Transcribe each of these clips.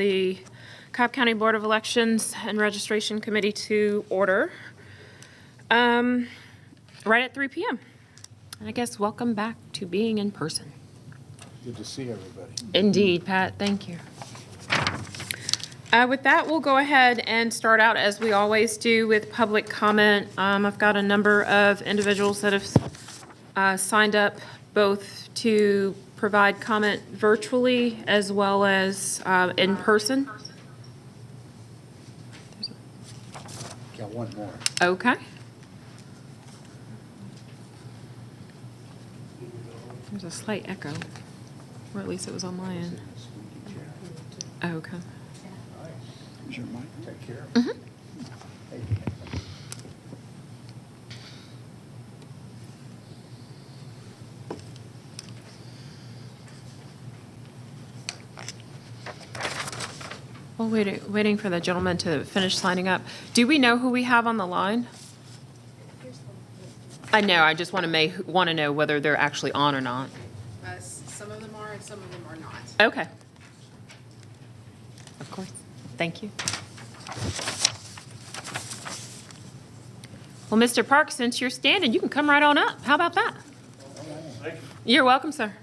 The Cobb County Board of Elections and Registration Committee to order right at 3 p.m. And I guess welcome back to being in person. Good to see everybody. Indeed, Pat. Thank you. With that, we'll go ahead and start out as we always do with public comment. I've got a number of individuals that have signed up both to provide comment virtually as well as in person. Got one more. Okay. There's a slight echo, or at least it was on my end. Oh, okay. Is your mic? Take care. Mm-hmm. Hey. Well, waiting for the gentleman to finish signing up. Do we know who we have on the line? I know. I just want to know whether they're actually on or not. Some of them are and some of them are not. Okay. Of course. Thank you. Well, Mr. Park, since you're standing, you can come right on up. How about that? Thank you. You're welcome, sir.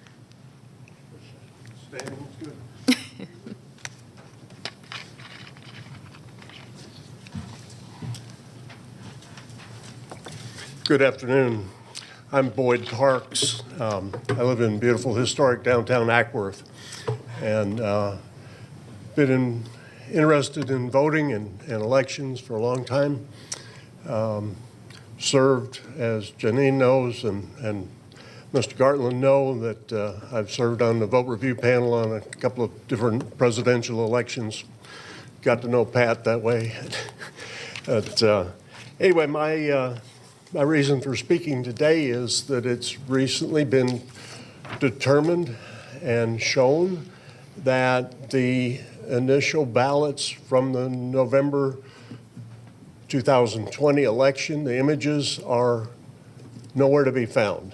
Standing is good. Good afternoon. I'm Boyd Parks. I live in beautiful historic downtown Ackworth, and been interested in voting and elections for a long time. Served, as Janine knows, and Mr. Gartland know, that I've served on the vote review panel on a couple of different presidential elections. Got to know Pat that way. But anyway, my reason for speaking today is that it's recently been determined and shown that the initial ballots from the November 2020 election, the images are nowhere to be found.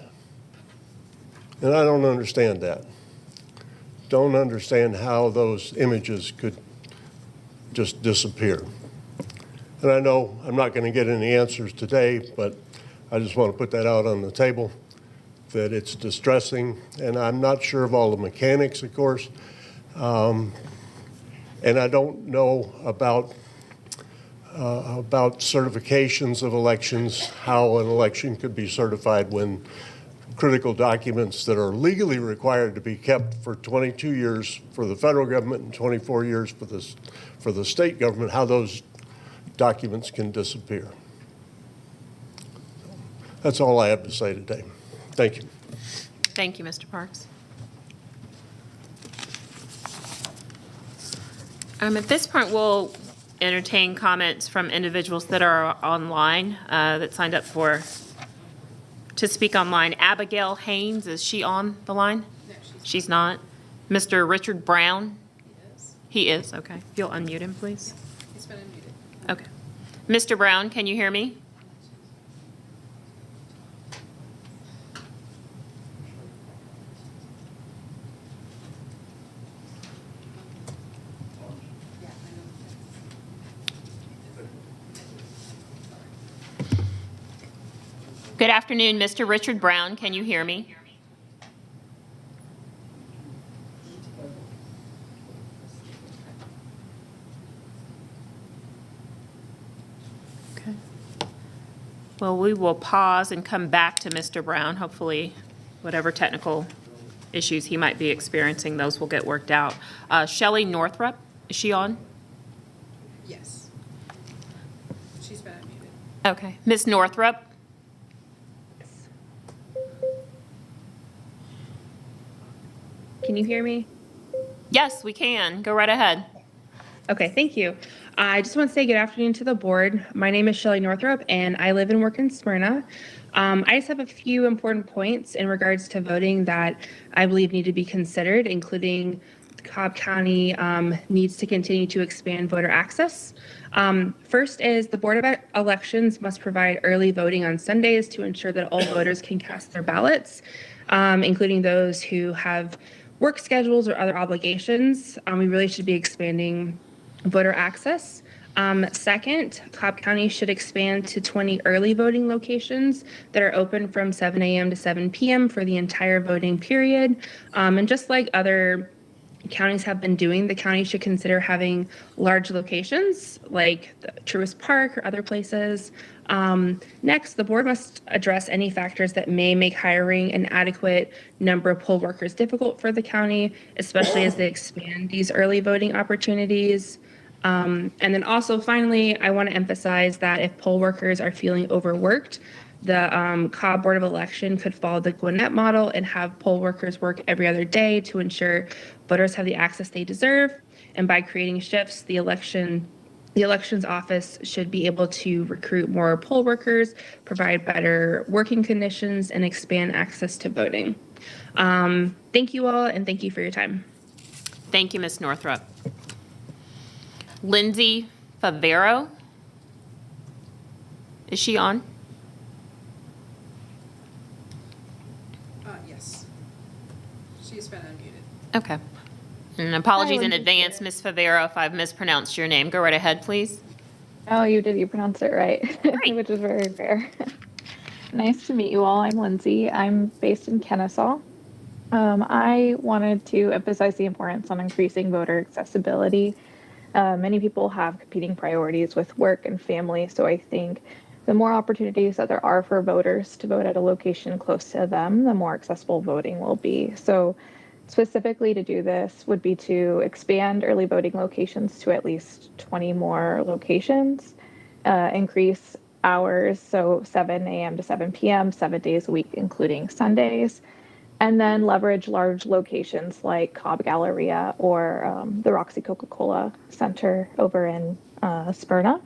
And I don't understand that. Don't understand how those images could just disappear. And I know I'm not going to get any answers today, but I just want to put that out on the table, that it's distressing. And I'm not sure of all the mechanics, of course. And I don't know about certifications of elections, how an election could be certified when critical documents that are legally required to be kept for 22 years for the federal government and 24 years for the state government, how those documents can disappear. That's all I have to say today. Thank you. Thank you, Mr. Parks. At this point, we'll entertain comments from individuals that are online that signed up to speak online. Abigail Haynes, is she on the line? No, She's not. Mr. Richard Brown? is. He is, okay. If you'll unmute him, please. He's been unmuted. Okay. Mr. Brown, can you hear me? Good afternoon, Mr. Richard Brown. Can you hear me? Okay. Well, we will pause and come back to Mr. Brown. Hopefully, whatever technical issues he might be experiencing, those will get worked out. Shelley Northrup, is she on? Yes. She's been unmuted. Okay. Ms. Northrup? Can you hear me? Yes, we can. Go right ahead. Okay, thank you. I just want to say good afternoon to the board. My name is Shelley Northrup, and I live and work in Smyrna. I just have a few important points in regards to voting that I believe need to be considered, including Cobb County needs to continue to expand voter access. First is the Board of Elections must provide early voting on Sundays to ensure that all voters can cast their ballots, including those who have work schedules or other obligations, we really should be expanding voter access. Second, Cobb County should expand to 20 early voting locations that are open from 7 a.m. to 7 p.m. for the entire voting period. And just like other counties have been doing, the county should consider having large locations like the Truist Park or other places. Next, the board must address any factors that may make hiring an adequate number of poll workers difficult for the county, especially as they expand these early voting opportunities. And then also, finally, I want to emphasize that if poll workers are feeling overworked, the Cobb Board of Election could follow the Gwinnett model and have poll workers work every other day to ensure voters have the access they deserve. And by creating shifts, the elections office should be able to recruit more poll workers, provide better working conditions, and expand access to voting. Thank you all, and thank you for your time. Thank you, Ms. Northrup. Lindsay Favero. Is she on? Yes. She's been unmuted. Okay. And apologies in Lindsay advance, Ms. Favero, if I've mispronounced your name. Go right ahead, please. Oh, you did. You pronounced it right, Great. which is very rare. Nice to meet you all. I'm Lindsay. I'm based in Kennesaw. I wanted to emphasize the importance on increasing voter accessibility. Many people have competing priorities with work and family, so I think the more opportunities that there are for voters to vote at a location close to them, the more accessible voting will be. So specifically to do this would be to expand early voting locations to at least 20 more locations, increase hours, so 7 a.m. to 7 p.m., 7 days a week, including Sundays, and then leverage large locations like Cobb Galleria or the Roxy Coca-Cola Center over in Smyrna.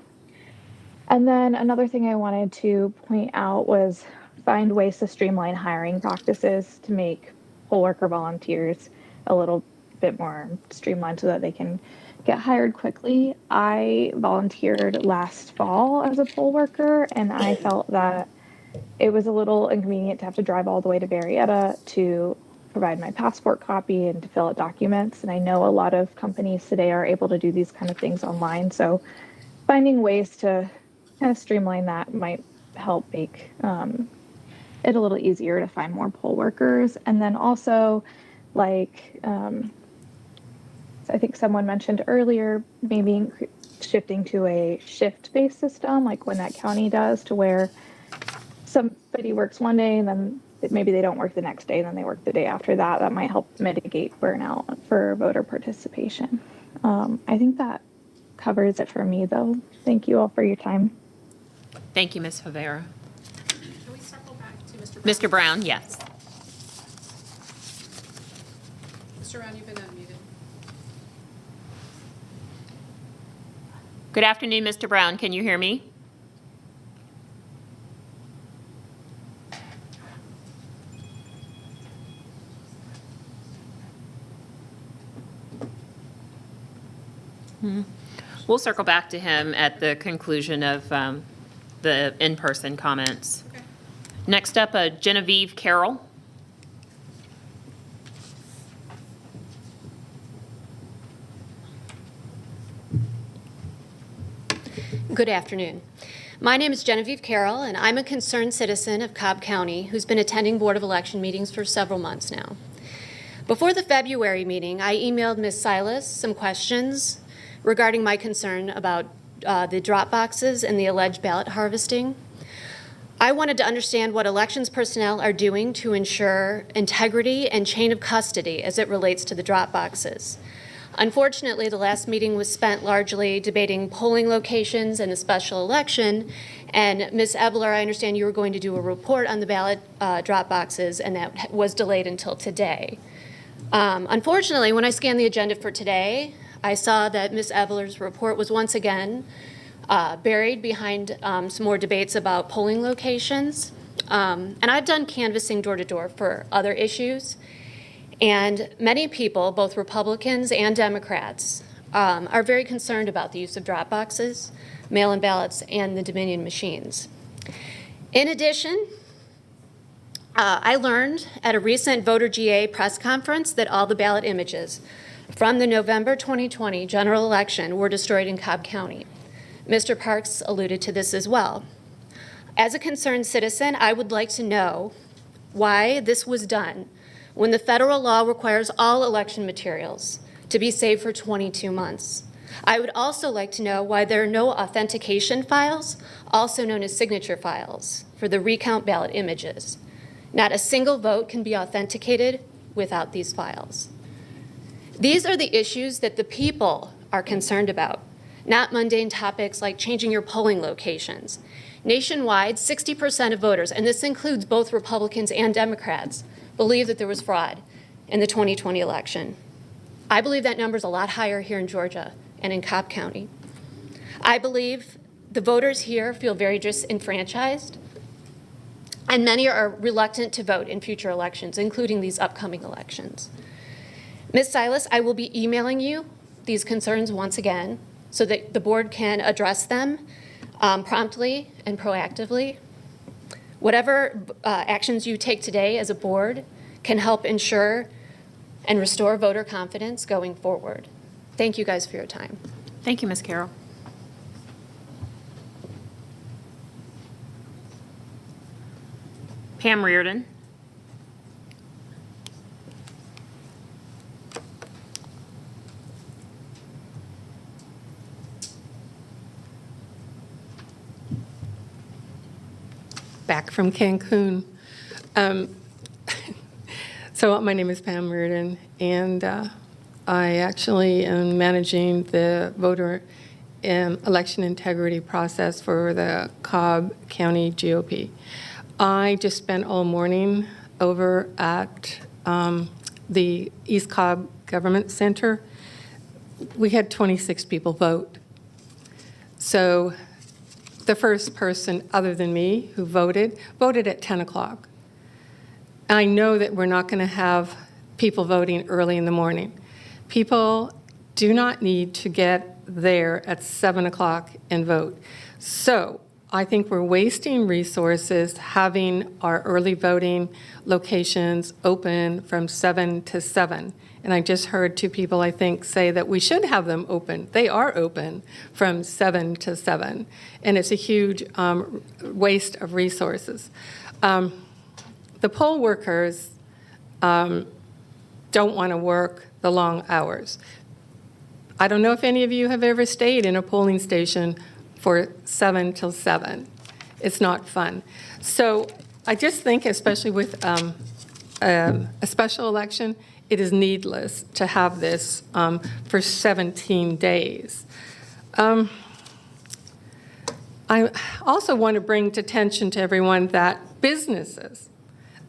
And then another thing I wanted to point out was find ways to streamline hiring practices to make poll worker volunteers a little bit more streamlined so that they can get hired quickly. I volunteered last fall as a poll worker, and I felt that it was a little inconvenient to have to drive all the way to Marietta to provide my passport copy and to fill out documents. And I know a lot of companies today are able to do these kind of things online. So finding ways to kind of streamline that might help make it a little easier to find more poll workers. And then also, like I think someone mentioned earlier, maybe shifting to a shift-based system like Gwinnett County does, to where somebody works one day and then maybe they don't work the next day and then they work the day after that. That might help mitigate burnout for voter participation. I think that covers it for me, though. Thank you all for your time. Thank you, Ms. Favero. Can we circle back to Mr. Brown? Mr. Brown, yes. Mr. Brown, you've been unmuted. Good afternoon, Mr. Brown. Can you hear me? We'll circle back to him at the conclusion of the in-person comments. Okay. Next up, Genevieve Carroll. Good afternoon. My name is Genevieve Carroll, and I'm a concerned citizen of Cobb County who's been attending Board of Election meetings for several months now. Before the February meeting, I emailed Ms. Silas some questions regarding my concern about the drop boxes and the alleged ballot harvesting. I wanted to understand what elections personnel are doing to ensure integrity and chain of custody as it relates to the drop boxes. Unfortunately, the last meeting was spent largely debating polling locations and a special election. And Ms. Ebler, I understand you were going to do a report on the ballot drop boxes, and that was delayed until today. Unfortunately, when I scanned the agenda for today, I saw that Ms. Ebler's report was once again buried behind some more debates about polling locations. And I've done canvassing door to door for other issues. And many people, both Republicans and Democrats, are very concerned about the use of drop boxes, mail-in ballots, and the Dominion machines. In addition, I learned at a recent Voter GA press conference that all the ballot images from the November 2020 general election were destroyed in Cobb County. Mr. Parks alluded to this as well. As a concerned citizen, I would like to know why this was done when the federal law requires all election materials to be saved for 22 months. I would also like to know why there are no authentication files, also known as signature files, for the recount ballot images. Not a single vote can be authenticated without these files. These are the issues that the people are concerned about, not mundane topics like changing your polling locations. Nationwide, 60% of voters, and this includes both Republicans and Democrats, believe that there was fraud in the 2020 election. I believe that number is a lot higher here in Georgia and in Cobb County. I believe the voters here feel very disenfranchised, and many are reluctant to vote in future elections, including these upcoming elections. Ms. Silas, I will be emailing you these concerns once again so that the board can address them promptly and proactively. Whatever actions you take today as a board can help ensure and restore voter confidence going forward. Thank you guys for your time. Thank you, Ms. Carroll. Pam Reardon. Back from Cancun. So my name is Pam Reardon, and I actually am managing the voter election integrity process for the Cobb County GOP. I just spent all morning over at the East Cobb Government Center. We had 26 people vote. So the first person other than me who voted at 10 o'clock. I know that we're not going to have people voting early in the morning. People do not need to get there at 7 o'clock and vote. So I think we're wasting resources having our early voting locations open from 7 to 7. And I just heard two people, I think, say that we should have them open. They are open from 7 to 7. And it's a huge waste of resources. The poll workers don't want to work the long hours. I don't know if any of you have ever stayed in a polling station for 7 till 7. It's not fun. So I just think, especially with a special election, it is needless to have this for 17 days. I also want to bring to attention to everyone that businesses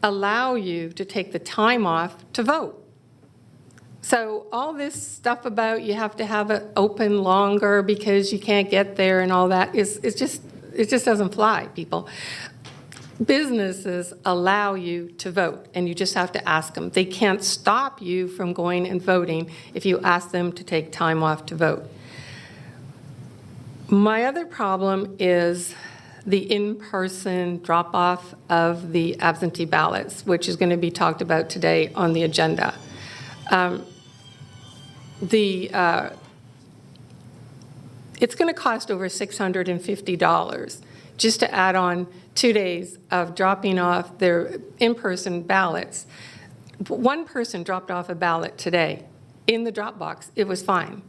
allow you to take the time off to vote. So all this stuff about you have to have it open longer because you can't get there and all that it just doesn't fly, people. Businesses allow you to vote, and you just have to ask them. They can't stop you from going and voting if you ask them to take time off to vote. My other problem is the in-person drop-off of the absentee ballots, which is going to be talked about today on the agenda. It's going to cost over $650 just to add on 2 days of dropping off their in-person ballots. One person dropped off a ballot today in the Dropbox. It was fine.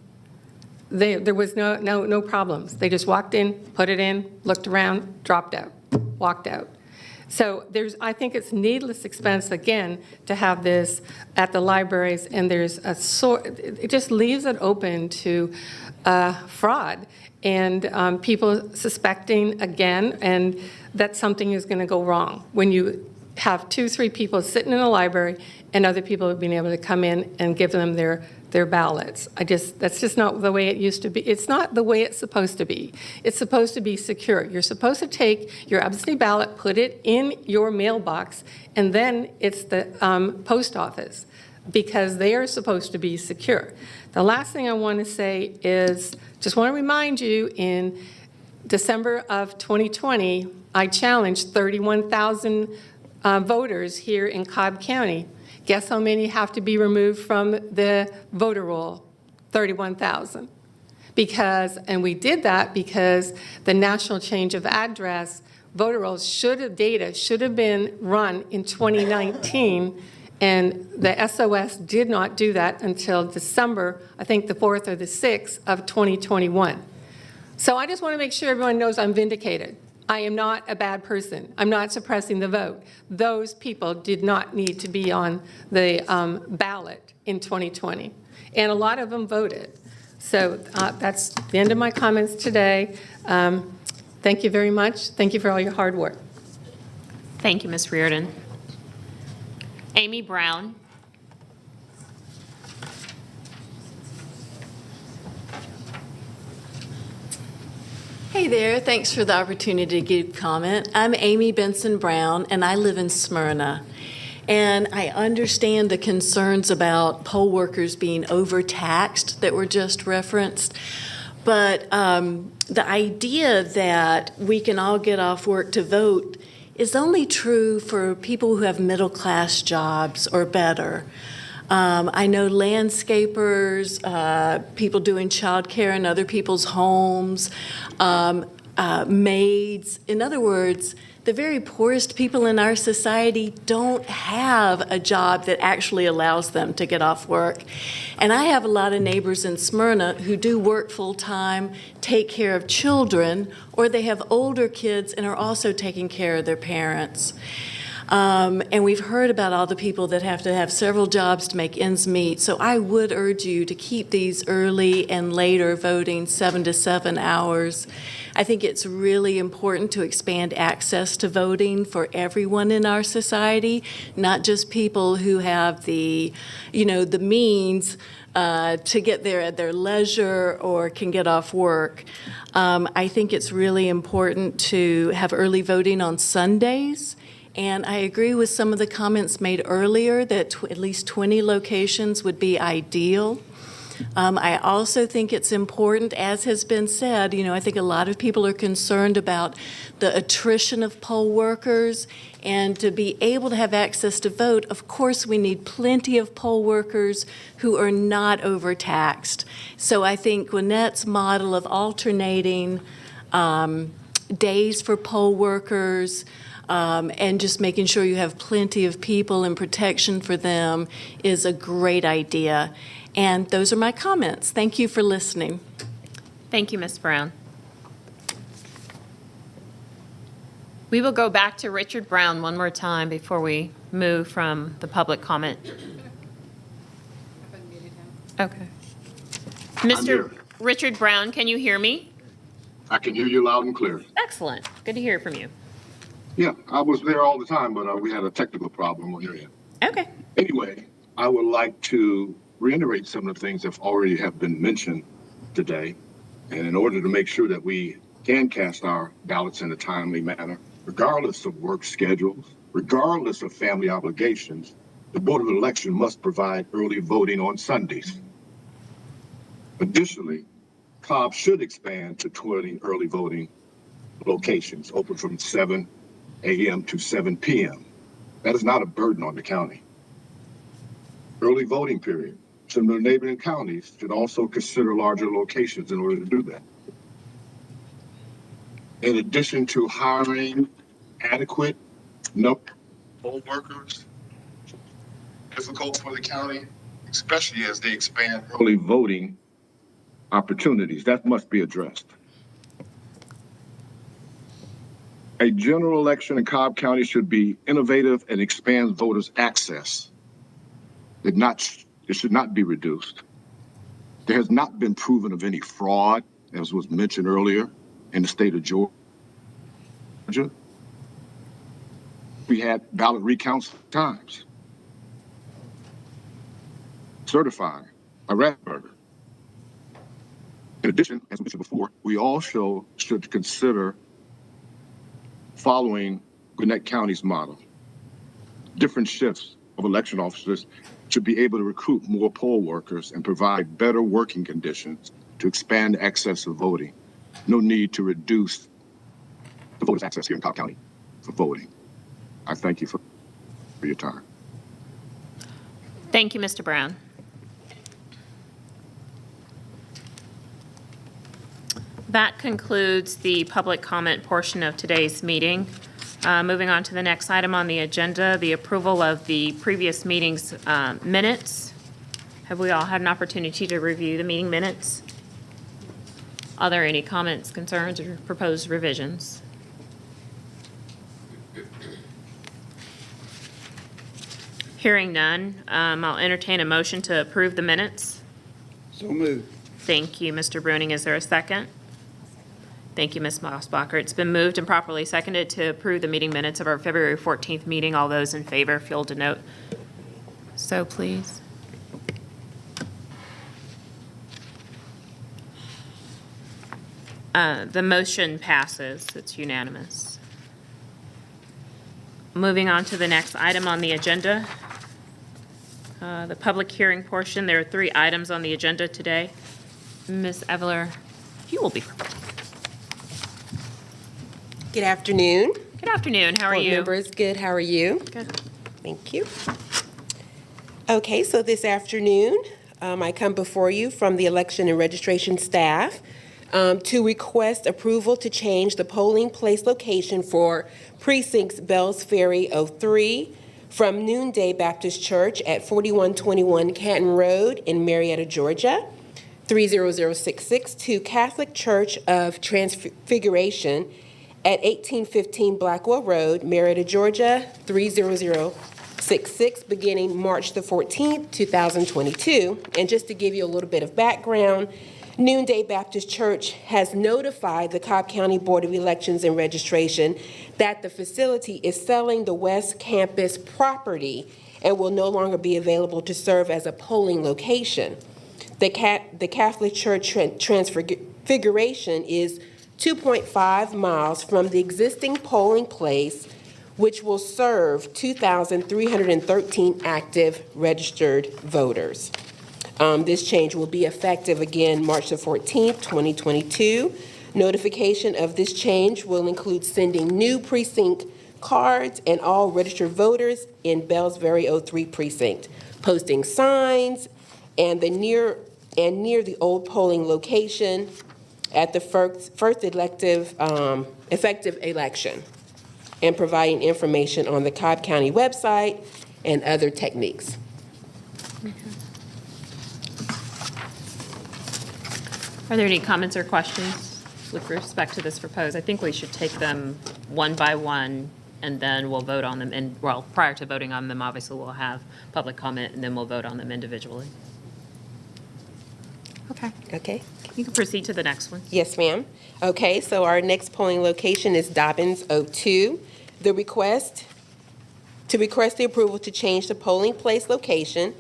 There was no problems. They just walked in, put it in, looked around, dropped out, walked out. So I think it's needless expense, again, to have this at the libraries, and it just leaves it open to fraud and people suspecting again, and that something is going to go wrong when you have 2-3 people sitting in a library and other people have been able to come in and give them their ballots. That's just not the way it used to be. It's not the way it's supposed to be. It's supposed to be secure. You're supposed to take your absentee ballot, put it in your mailbox, and then it's the post office, because they are supposed to be secure. The last thing I want to say is, just want to remind you, in December of 2020, I challenged 31,000 voters here in Cobb County. Guess how many have to be removed from the voter roll? 31,000. Because, and we did that because the national change of address voter rolls data should have been run in 2019, and the SOS did not do that until December, I think the 4th or the 6th of 2021. So I just want to make sure everyone knows I'm vindicated. I am not a bad person. I'm not suppressing the vote. Those people did not need to be on the ballot in 2020, and a lot of them voted. So that's the end of my comments today. Thank you very much. Thank you for all your hard work. Thank you, Ms. Reardon. Amy Brown. Hey there, thanks for the opportunity to give comment. I'm Amy Benson Brown, and I live in Smyrna. And I understand the concerns about poll workers being overtaxed that were just referenced. But the idea that we can all get off work to vote is only true for people who have middle-class jobs or better. I know landscapers, people doing childcare in other people's homes, maids. In other words, the very poorest people in our society don't have a job that actually allows them to get off work. And I have a lot of neighbors in Smyrna who do work full-time, take care of children, or they have older kids and are also taking care of their parents. And we've heard about all the people that have to have several jobs to make ends meet. So I would urge you to keep these early and later voting 7 to 7 hours. I think it's really important to expand access to voting for everyone in our society, not just people who have the means to get there at their leisure or can get off work. I think it's really important to have early voting on Sundays. And I agree with some of the comments made earlier that at least 20 locations would be ideal. I also think it's important, as has been said, I think a lot of people are concerned about the attrition of poll workers, and to be able to have access to vote, of course, we need plenty of poll workers who are not overtaxed. So I think Gwinnett's model of alternating days for poll workers, and just making sure you have plenty of people and protection for them is a great idea. And those are my comments. Thank you for listening. Thank you, Ms. Brown. We will go back to Richard Brown one more time before we move from the public comment. I've unmuted him. Okay. I'm here. Mr. Richard Brown, can you hear me? I can hear you loud and clear. Excellent. Good to hear from you. Yeah, I was there all the time, but we had a technical problem on your end. Okay. Anyway, I would like to reiterate some of the things that already have been mentioned today. And in order to make sure that we can cast our ballots in a timely manner, regardless of work schedules, regardless of family obligations, the Board of Election must provide early voting on Sundays. Additionally, Cobb should expand to 20 early voting locations, open from 7 a.m. to 7 p.m. That is not a burden on the county. Early voting period. Similar neighboring counties should also consider larger locations in order to do that. In addition to hiring adequate poll workers, difficult for the county, especially as they expand early voting opportunities. That must be addressed. A general election in Cobb County should be innovative and expand voters' access. It should not be reduced. There has not been proven of any fraud, as was mentioned earlier, in the state of Georgia. We had ballot recounts times. Certifying a Ratburger. In addition, as we mentioned before, we also should consider following Gwinnett County's model. Different shifts of election officers should be able to recruit more poll workers and provide better working conditions to expand access to voting. No need to reduce the voters' access here in Cobb County for voting. I thank you for for your time. Thank you, Mr. Brown. That concludes the public comment portion of today's meeting. Moving on to the next item on the agenda, the approval of the previous meeting's minutes. Have we all had an opportunity to review the meeting minutes? Are there any comments, concerns, or proposed revisions? Hearing none, I'll entertain a motion to approve the minutes. So moved. Thank you, Mr. Bruning. Is there a second? Thank you, Ms. Mosbacher. It's been moved and properly seconded to approve the meeting minutes of our February 14th meeting. All those in favor, feel to note so, please. The motion passes. It's unanimous. Moving on to the next item on the agenda, the public hearing portion. There are 3 items on the agenda today. Ms. Eveler, you will be. Good afternoon. Good afternoon. How are Board you? members, good. How are you? Good. Thank you. Okay, so this afternoon, I come before you from the election and registration staff to request approval to change the polling place location for Precincts Bells Ferry 03 from Noonday Baptist Church at 4121 Canton Road in Marietta, Georgia, 30066 to Catholic Church of Transfiguration at 1815 Blackwell Road, Marietta, Georgia, 30066, beginning March the 14th, 2022. And just to give you a little bit of background, Noonday Baptist Church has notified the Cobb County Board of Elections and Registration that the facility is selling the West Campus property and will no longer be available to serve as a polling location. The Catholic Church Transfiguration is 2.5 miles from the existing polling place, which will serve 2,313 active registered voters. This change will be effective again March the 14th, 2022. Notification of this change will include sending new precinct cards and all registered voters in Bells Ferry 03 precinct, posting signs and near the old polling location at the first effective election, and providing information on the Cobb County website and other techniques. Are there any comments or questions with respect to this proposed? I think we should take them one by one, and then we'll vote on them. And, well, prior to voting on them, obviously, we'll have public comment, and then we'll vote on them individually. Okay. Okay. You can proceed to the next one. Yes, ma'am. Okay, so our next polling location is Dobbins 02. To request the approval to change the polling place location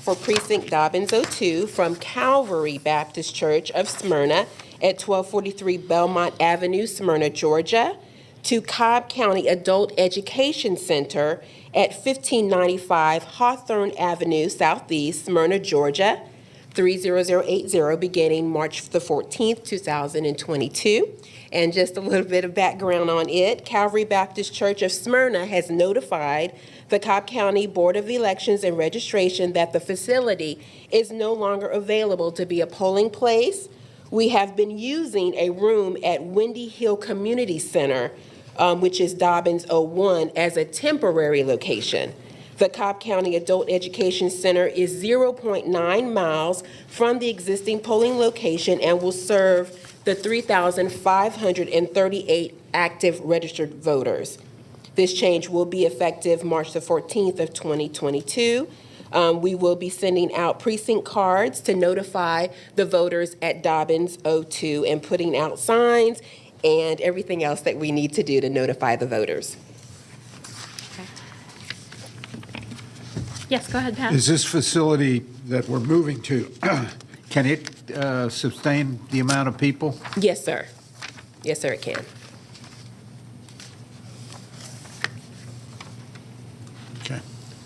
for Precinct Dobbins 02 from Calvary Baptist Church of Smyrna at 1243 Belmont Avenue, Smyrna, Georgia, to Cobb County Adult Education Center at 1595 Hawthorne Avenue, Southeast, Smyrna, Georgia, 30080, beginning March the 14th, 2022. And just a little bit of background on it. Calvary Baptist Church of Smyrna has notified the Cobb County Board of Elections and Registration that the facility is no longer available to be a polling place. We have been using a room at Windy Hill Community Center, which is Dobbins 01, as the location. The Cobb County Adult Education Center is 0.9 miles from the existing polling location and will serve the 3,538 active registered voters. This change will be effective March the 14th of 2022. We will be sending out precinct cards to notify the voters at Dobbins 02 and putting out signs and everything else that we need to do to notify the voters. Yes, go ahead, Pat. Is this facility that we're moving to, can it sustain the amount of people? Yes, sir. Yes, sir, it can. Okay.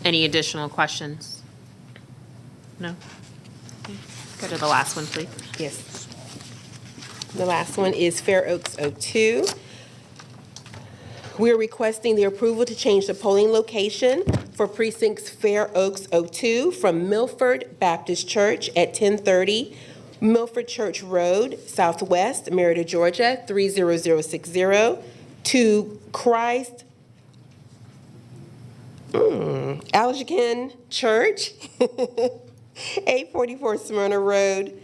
Any additional questions? No? Okay. Go to the last one, please. Yes. The last one is Fair Oaks 02. We're requesting the approval to change the polling location for Precincts Fair Oaks 02 from Milford Baptist Church at 1030 Milford Church Road, Southwest, Merida, Georgia, 30060, to Christ Aljican Church, 844 Smyrna Road,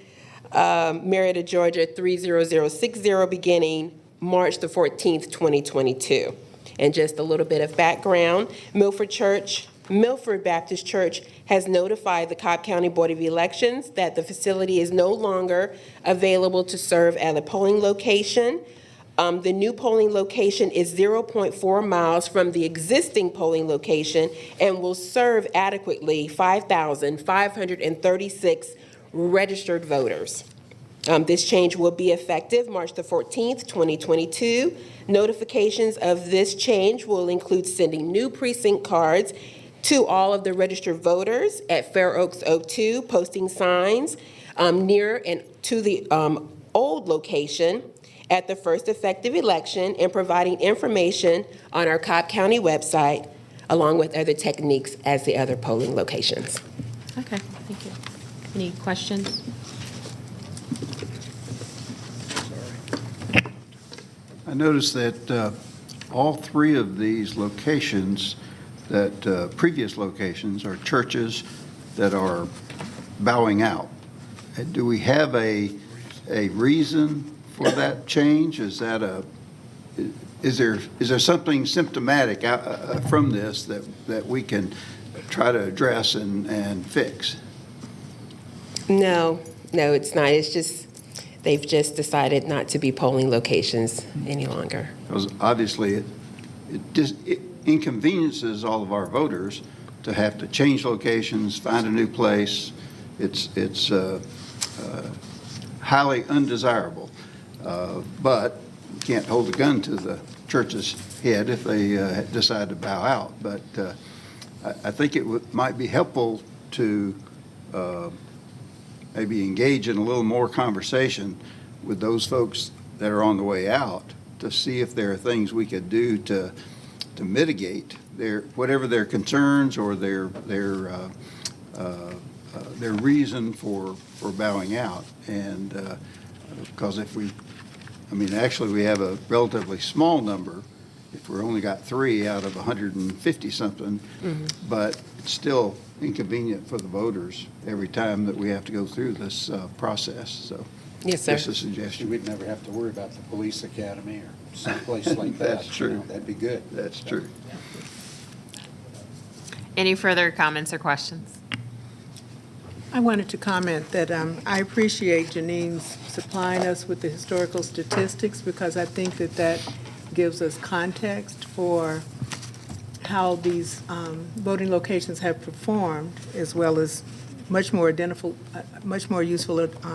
Merida, Georgia, 30060, beginning March the 14th, 2022. And just a little bit of background, Milford Baptist Church has notified the Cobb County Board of Elections that the facility is no longer available to serve at a polling location. The new polling location is 0.4 miles from the existing polling location and will serve adequately 5,536 registered voters. This change will be effective March the 14th, 2022. Notifications of this change will include sending new precinct cards to all of the registered voters at Fair Oaks 02, posting signs near and to the old location at the first effective election, and providing information on our Cobb County website, along with other techniques as the other polling locations. Okay, thank you. Any questions? I noticed that all three of these locations, that previous locations, are churches that are bowing out. Do we have a reason for that change? Is there something symptomatic from this that we can try to address and fix? No, it's not. It's just they've just decided not to be polling locations any longer. Because obviously it inconveniences all of our voters to have to change locations, find a new place. It's highly undesirable. But you can't hold a gun to the church's head if they decide to bow out. But I think it might be helpful to maybe engage in a little more conversation with those folks that are on the way out to see if there are things we could do to mitigate whatever their concerns or their reason for bowing out. And because actually we have a relatively small number if we're only got 3 out of 150 something, but it's still inconvenient for the voters every time that we have to go through this process. So yes, sir. Just a suggestion. We'd never have to worry about the police academy or someplace like that. That's true. You know, that'd be good. That's true. Any further comments or questions? I wanted to comment that I appreciate Janine's supplying us with the historical statistics, because I think that gives us context for how these voting locations have performed, as well as much more useful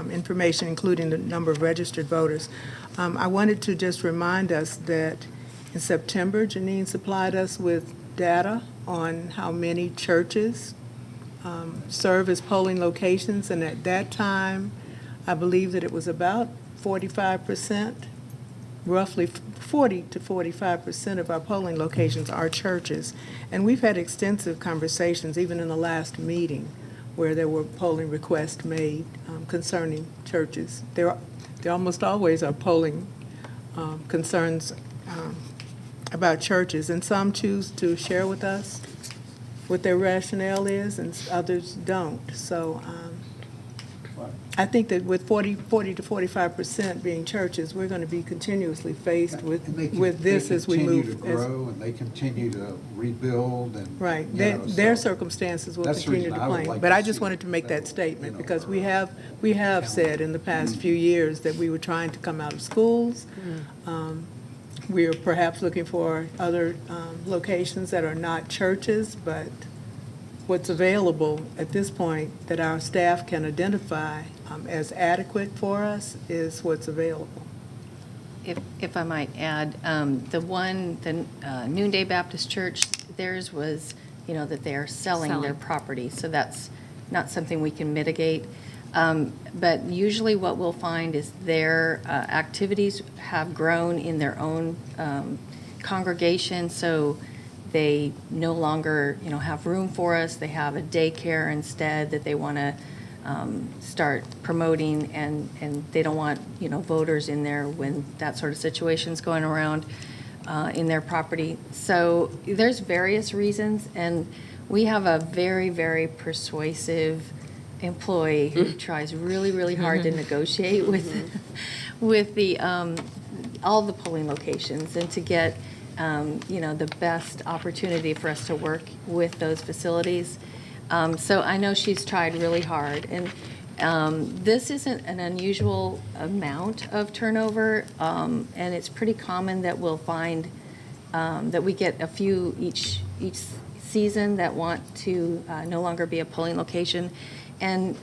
information, including the number of registered voters. I wanted to just remind us that in September, Janine supplied us with data on how many churches serve as polling locations, and at that time, I believe that it was about 45%, roughly 40 to 45% of our polling locations are churches. And we've had extensive conversations, even in the last meeting, where there were polling requests made concerning churches. There almost always are polling concerns about churches, and some choose to share with us what their rationale is, and others don't. So I think that with 40 to 45% being churches, we're going to be continuously faced with this as we move. They continue to grow, and they continue to rebuild, and right. Their circumstances will continue to play. But I just wanted to make that statement, because we have said in the past few years that we were trying to come out of schools. We are perhaps looking for other locations that are not churches, but what's available at this point that our staff can identify as adequate for us is what's available. If I might add, the Noonday Baptist Church, theirs was, that they are selling their property, so that's not something we can mitigate. But usually what we'll find is their activities have grown in their own congregation, so They no longer, have room for us. They have a daycare instead that they want to start promoting, and they don't want, voters in there when that sort of situation's going around in their property. So there's various reasons, and we have a very, very persuasive employee who tries really, really hard to negotiate with the all the polling locations and to get the best opportunity for us to work with those facilities. So I know she's tried really hard, and this isn't an unusual amount of turnover, and it's pretty common that we'll find that we get a few each season that want to no longer be a polling location. And,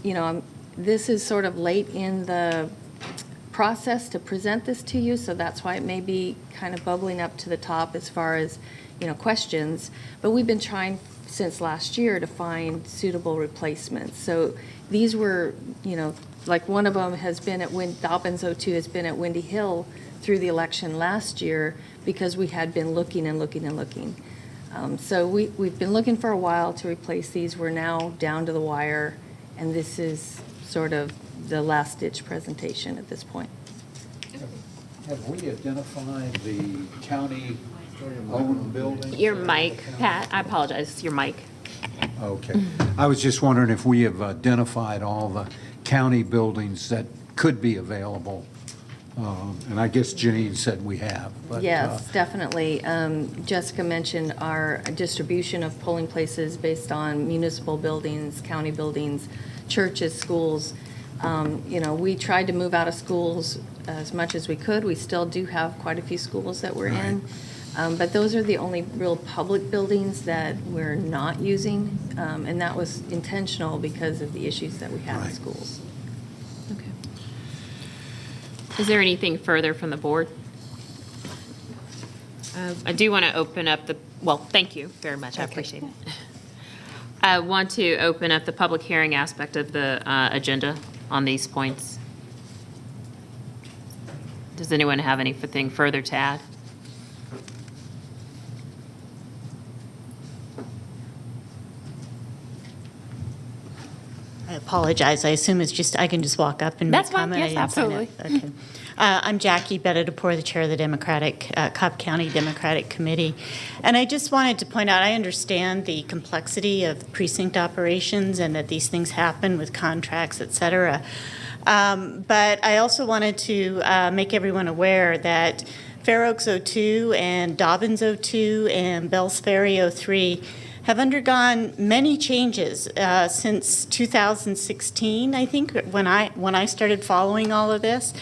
this is sort of late in the process to present this to you, so that's why it may be kind of bubbling up to the top as far as, questions. But we've been trying since last year to find suitable replacements. So these were, like one of them has been at Dobbins 02 has been at Windy Hill through the election last year because we had been looking and looking and looking. So we've been looking for a while to replace these. We're now down to the wire, and this is sort of the last-ditch presentation at this point. Have we identified the county-owned building? Your mic, Pat, I apologize, your mic. Okay. I was just wondering if we have identified all the county buildings that could be available. And I guess Janine said we have. But, yes, definitely. Jessica mentioned our distribution of polling places based on municipal buildings, county buildings, churches, schools. We tried to move out of schools as much as we could. We still do have quite a few schools that we're in. But those are the only real public buildings that we're not using. And that was intentional because of the issues that we have in schools. Okay. Is there anything further from the board? I do want to open up thank you very much. I appreciate it. I want to open up the public hearing aspect of the agenda on these points. Does anyone have anything further to add? I apologize. I assume it's just, I can just walk up and That's make fine. comment. Yes, absolutely. Okay. I'm Jackie Bettidapour, the chair of the Cobb County Democratic Committee. And I just wanted to point out, I understand the complexity of precinct operations and that these things happen with contracts, et cetera. But I also wanted to make everyone aware that Fair Oaks 02 and Dobbins 02 and Bells Ferry 03 have undergone many changes since 2016, I think, when I started following all of this.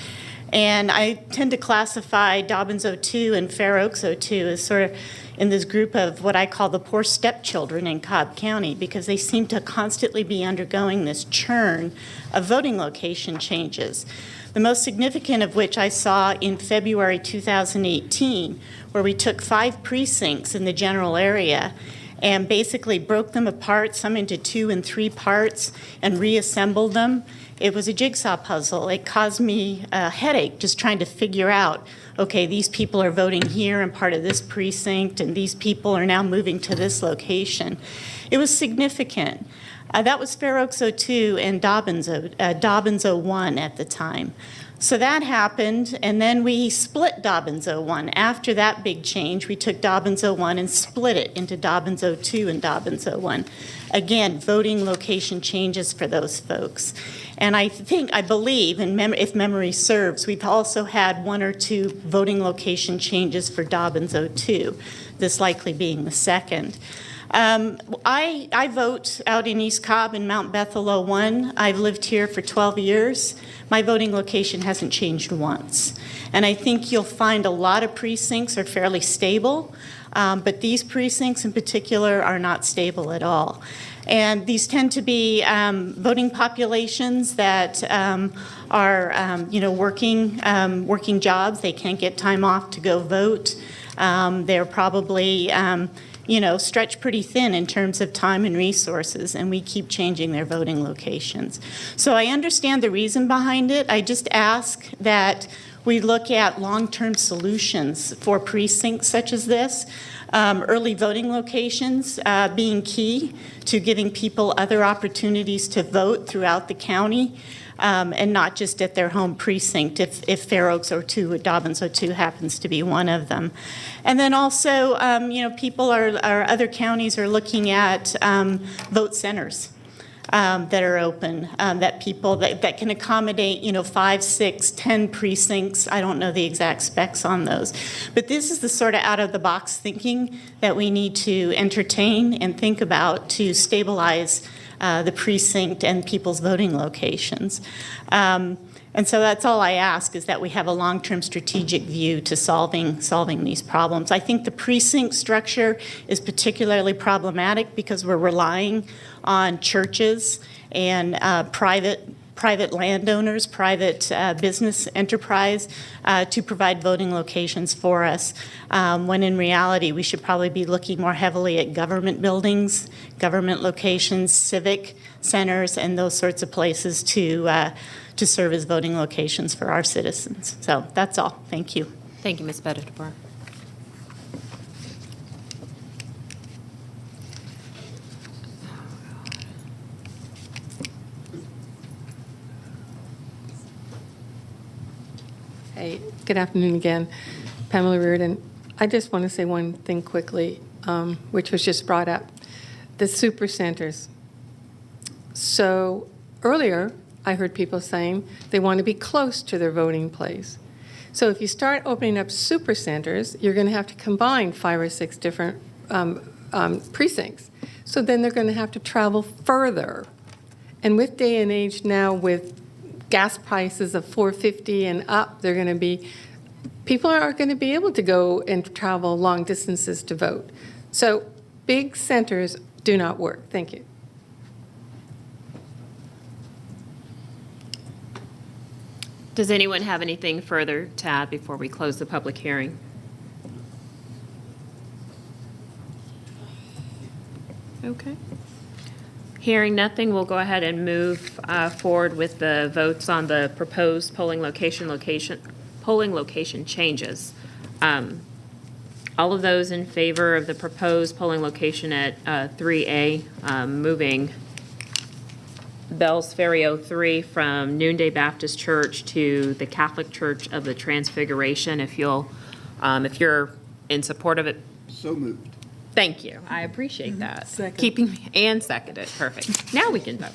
And I tend to classify Dobbins 02 and Fair Oaks 02 as sort of in this group of what I call the poor stepchildren in Cobb County, because they seem to constantly be undergoing this churn of voting location changes. The most significant of which I saw in February 2018, where we took 5 precincts in the general area and basically broke them apart, some into 2 and 3 parts, and reassembled them. It was a jigsaw puzzle. It caused me a headache just trying to figure out, okay, these people are voting here and part of this precinct, and these people are now moving to this location. It was significant. That was Fair Oaks 02 and Dobbins 01 at the time. So that happened, and then we split Dobbins 01. After that big change, we took Dobbins 01 and split it into Dobbins 02 and Dobbins 01. Again, voting location changes for those folks. And I believe, and if memory serves, we've also had 1 or 2 voting location changes for Dobbins 02, this likely being the second. I vote out in East Cobb and Mount Bethel 01. I've lived here for 12 years. My voting location hasn't changed once. And I think you'll find a lot of precincts are fairly stable, but these precincts in particular are not stable at all. And these tend to be voting populations that are, working jobs. They can't get time off to go vote. They're probably stretched pretty thin in terms of time and resources, and we keep changing their voting locations. So I understand the reason behind it. I just ask that We look at long-term solutions for precincts such as this. Early voting locations being key to giving people other opportunities to vote throughout the county, and not just at their home precinct if Fair Oaks or Dobbins O2 happens to be one of them. And then also, people other counties are looking at vote centers that are open, that people that can accommodate, 5, 6, 10 precincts. I don't know the exact specs on those. But this is the sort of out-of-the-box thinking that we need to entertain and think about to stabilize the precinct and people's voting locations. And so that's all I ask, is that we have a long-term strategic view to solving these problems. I think the precinct structure is particularly problematic because we're relying on churches and private landowners, private business enterprise to provide voting locations for us, when in reality we should probably be looking more heavily at government buildings, government locations, civic centers, and those sorts of places to serve as voting locations for our citizens. So that's all. Thank you. Thank you, Ms. Bettitor. Hey, good afternoon again. Pamela Reardon. I just want to say one thing quickly, which was just brought up. The super centers. So earlier, I heard people saying they want to be close to their voting place. So if you start opening up super centers, you're going to have to combine 5 or 6 different precincts. So then they're going to have to travel further. And with day and age now, with gas prices of $4.50 and up, people aren't going to be able to go and travel long distances to vote. So big centers do not work. Thank you. Does anyone have anything further to add before we close the public hearing? Okay. Hearing nothing, we'll go ahead and move forward with the votes on the proposed polling location changes. All of those in favor of the proposed polling location at 3A, moving Bell's Ferry 03 from Noonday Baptist Church to the Catholic Church of the Transfiguration, if you're in support of it. So moved. Thank you. I appreciate that. Second. Keeping and seconded. Perfect. Now we can vote.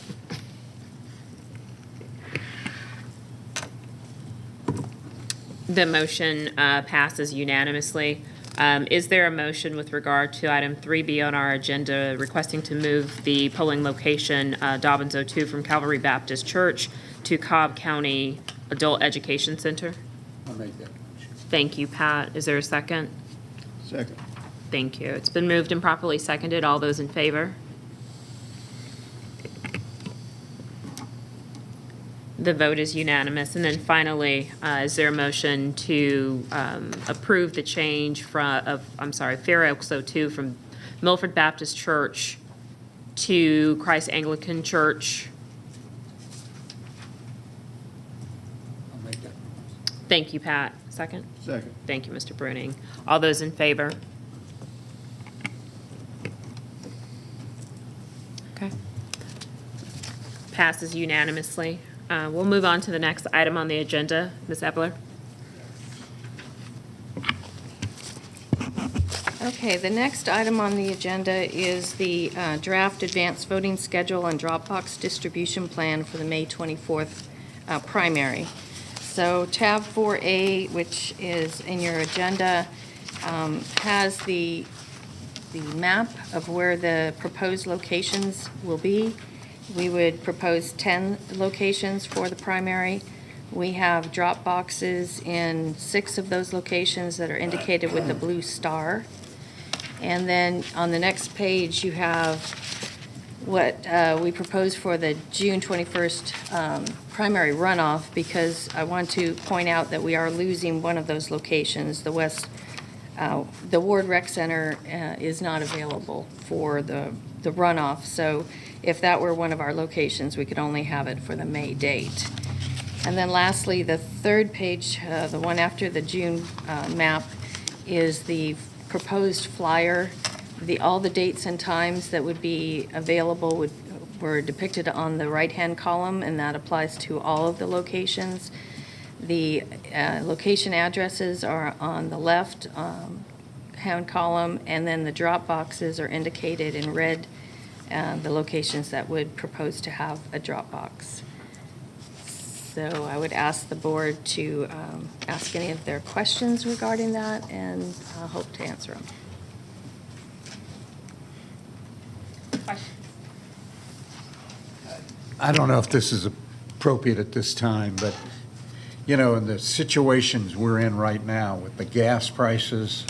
The motion passes unanimously. Is there a motion with regard to item 3B on our agenda requesting to move the polling location Dobbins O2 from Calvary Baptist Church to Cobb County Adult Education Center? I'll make that motion. Thank you, Pat. Is there a second? Second. Thank you. It's been moved and properly seconded. All those in favor? The vote is unanimous. And then finally, is there a motion to approve the change Fair Oaks 02 from Milford Baptist Church to Christ Anglican Church? I'll make that. Thank you, Pat. Second? Second. Thank you, Mr. Bruning. All those in favor? Okay. Passes unanimously. We'll move on to the next item on the agenda. Ms. Epler? Okay, the next item on the agenda is the draft advanced voting schedule and Dropbox distribution plan for the May 24th primary. So tab 4A, which is in your agenda, has the map of where the proposed locations will be. We would propose 10 locations for the primary. We have drop boxes in 6 of those locations that are indicated with the blue star. And then on the next page, you have what we propose for the June 21st primary runoff, because I want to point out that we are losing one of those locations. The Ward Rec Center is not available for the runoff. So if that were one of our locations, we could only have it for the May date. And then lastly, the third page, the one after the June map, is the proposed flyer. All the dates and times that would be available were depicted on the right-hand column, and that applies to all of the locations. The location addresses are on the left-hand column, and then the drop boxes are indicated in red, the locations that would propose to have a drop box. So I would ask the board to ask any of their questions regarding that, and I hope to answer them. I don't know if this is appropriate at this time, but, you know, in the situations we're in right now with the gas prices,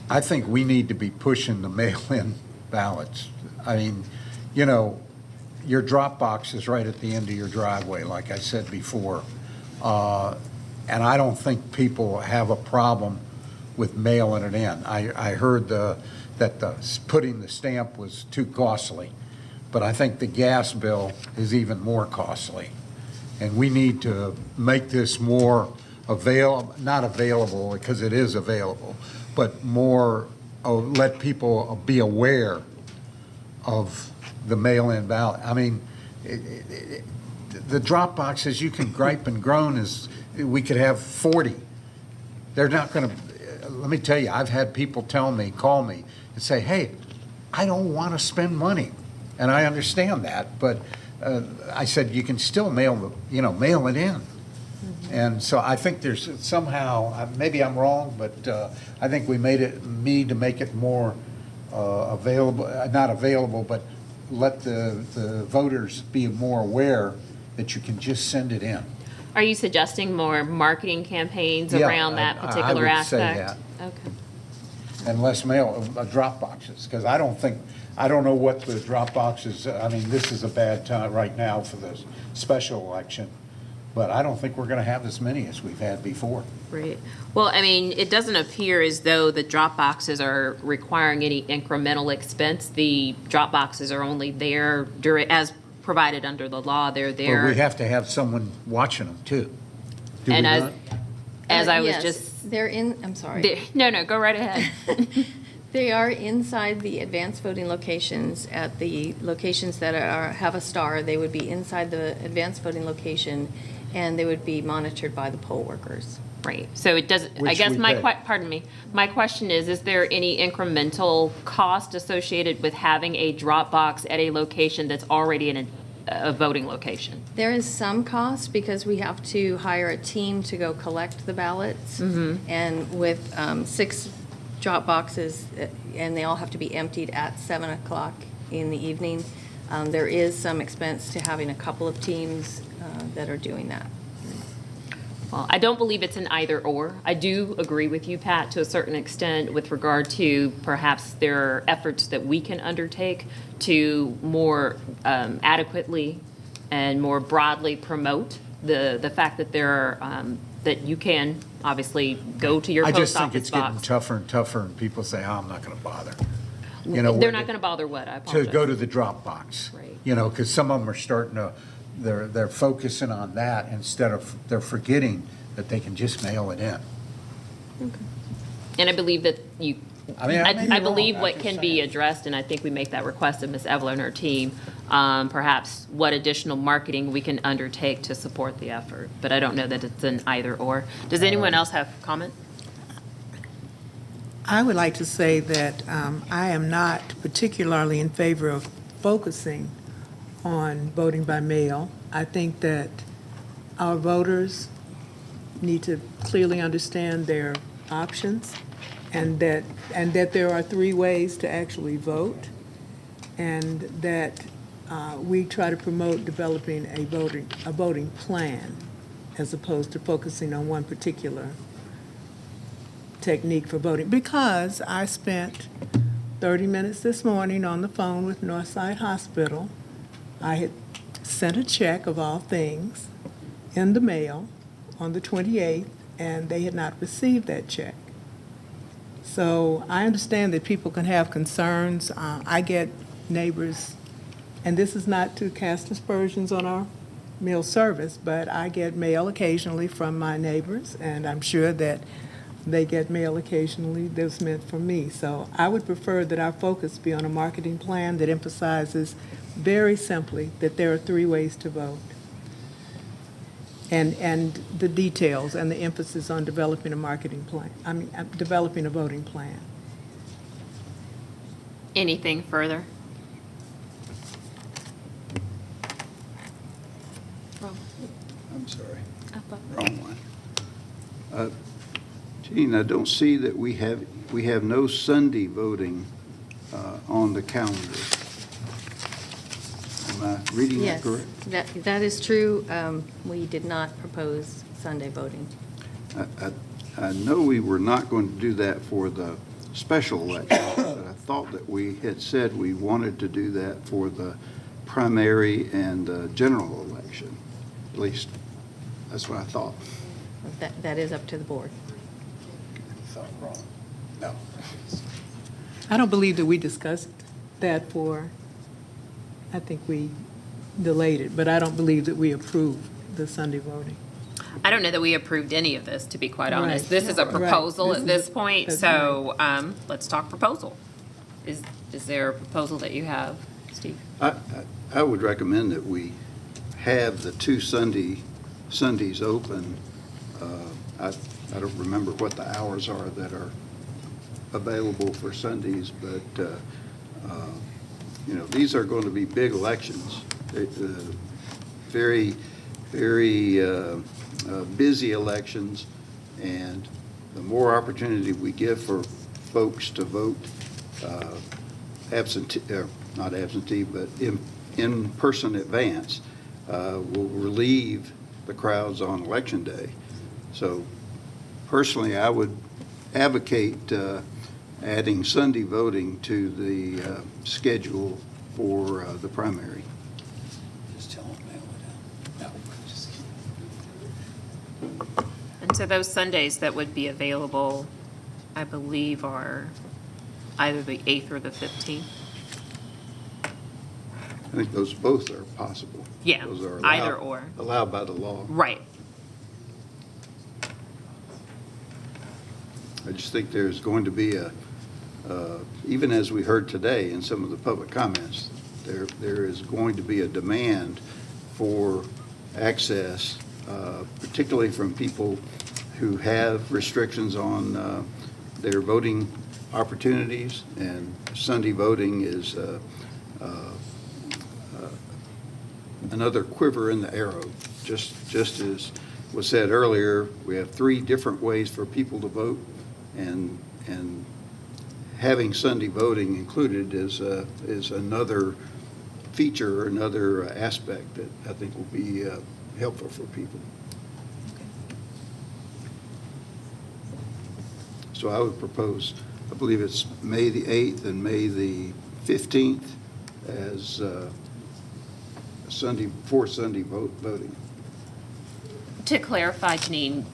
I think we need to be pushing the mail-in ballots. I mean, you know, your drop box is right at the end of your driveway, like I said before. And I don't think people have a problem with mailing it in. I heard that putting the stamp was too costly, but I think the gas bill is even more costly. And we need to make this more not available, because it is available, but more, let people be aware of the mail-in ballot. I mean, the drop boxes, you can gripe and groan, we could have 40. They're not going to, let me tell you, I've had people call me and say, hey, I don't want to spend money. And I understand that, but I said, you can still mail it in. And so I think there's somehow, maybe I'm wrong, but I think we need to make it more available, not available, but let the voters be more aware that you can just send it in. Are you suggesting more marketing campaigns around that particular aspect? I would say that. Okay. And less drop boxes, because I don't know what the drop boxes, I mean, this is a bad time right now for the special election, but I don't think we're going to have as many as we've had before. Right. Well, I mean, it doesn't appear as though the drop boxes are requiring any incremental expense. The drop boxes are only there as provided under the law. They're there. But we have to have someone watching them too. Do and we not? as I was yes, just. They're in, I'm sorry. No, go right ahead. They are inside the advanced voting locations. At the locations that have a star, they would be inside the advanced voting location, and they would be monitored by the poll workers. Right. So it doesn't, I Which guess we pardon me, my question is there any incremental cost associated with having a drop box at a location that's already in a voting location? There is some cost because we have to hire a team to go collect the ballots. And with 6 drop boxes, and they all have to be emptied at 7 o'clock in the evening, there is some expense to having a couple of teams that are doing that. Well, I don't believe it's an either or. I do agree with you, Pat, to a certain extent with regard to perhaps there are efforts that we can undertake to more adequately and more broadly promote the fact that there are that you can obviously go to your I post just think office it's box. getting tougher and tougher, and people say, oh, I'm not going to bother. They're not going to bother what? I To apologize. go to the drop box. Right. You know, because some of them are starting to, they're focusing on that instead of, they're forgetting that they can just mail it in. And I believe that I mean, I may be I believe wrong, what I'm can just be saying. addressed, and I think we make that request of Ms. Evelyn and her team, perhaps what additional marketing we can undertake to support the effort. But I don't know that it's an either or. Does anyone else have comment? I would like to say that I am not particularly in favor of focusing on voting by mail. I think that our voters need to clearly understand their options, and that there are 3 ways to actually vote, and that we try to promote developing a voting plan as opposed to focusing on one particular technique for voting. Because I spent 30 minutes this morning on the phone with Northside Hospital. I had sent a check, of all things, in the mail on the 28th, and they had not received that check. So I understand that people can have concerns. I get neighbors, and this is not to cast aspersions on our meal service, but I get mail occasionally from my neighbors, and I'm sure that they get mail occasionally that's meant for me. So I would prefer that our focus be on a marketing plan that emphasizes very simply that there are 3 ways to vote. And the details and the emphasis on developing a marketing plan, developing a voting plan. Anything further? I'm sorry, wrong one. Gene, I don't see that we have no Sunday voting on the calendar. Am I reading that Yes, correct? that is true. We did not propose Sunday voting. I know we were not going to do that for the special election, but I thought that we had said we wanted to do that for the primary and the general election. At least, that's what I thought. That is up to the board. Thought wrong. No. I don't believe that we discussed that I think we delayed it, but I don't believe that we approved the Sunday voting. I don't know that we approved any of this, to be quite honest. Right. This is a Right. proposal This at is this a- point, that's so let's talk proposal. Is there a proposal that you have, Steve? I would recommend that we have the 2 Sundays open. I don't remember what the hours are that are available for Sundays, but, these are going to be big elections. Very, very busy elections, and the more opportunity we give for folks to vote absentee, not absentee, but in-person advance, will relieve the crowds on Election Day. So personally, I would advocate adding Sunday voting to the schedule for the primary. Just tell them mail it out. No, just And so those Sundays that would be available, I believe, are either the 8th or the 15th. I think those both are possible. Yeah, Those are either or. allowed by the law. Right. I just think there's going to be even as we heard today in some of the public comments, there is going to be a demand for access, particularly from people who have restrictions on their voting opportunities, and Sunday voting is another quiver in the arrow. Just as was said earlier, we have 3 different ways for people to vote, and having Sunday voting included is another feature, another aspect that I think will be helpful for people. So I would propose, I believe it's May the 8th and May the 15th as Sunday voting. To clarify, Janine,